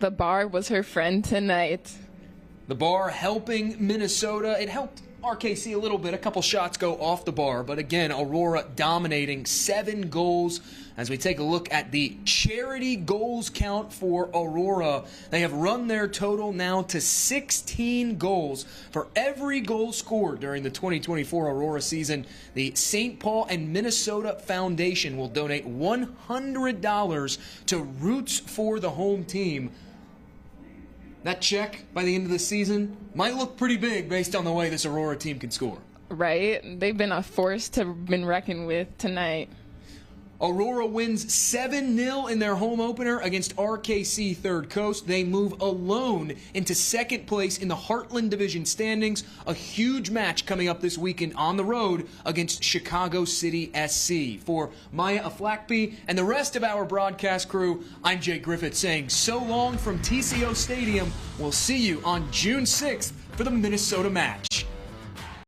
The bar was her friend tonight. The bar helping Minnesota. It helped RKC a little bit. A couple shots go off the bar, but again, Aurora dominating 7 goals. As we take a look at the charity goals count for Aurora, they have run their total now to 16 goals. For every goal scored during the 2024 Aurora season, the St. Paul and Minnesota Foundation will donate $100 to Roots for the home team. That check by the end of the season might look pretty big based on the way this Aurora team can score. Right? They've been a force to been reckoned with tonight. Aurora wins 7-0 in their home opener against RKC Third Coast. They move alone into second place in the Heartland Division standings. A huge match coming up this weekend on the road against Chicago City SC. For Maya Aflakby and the rest of our broadcast crew, I'm Jake Griffith saying so long from TCO Stadium. We'll see you on June 6th for the Minnesota match.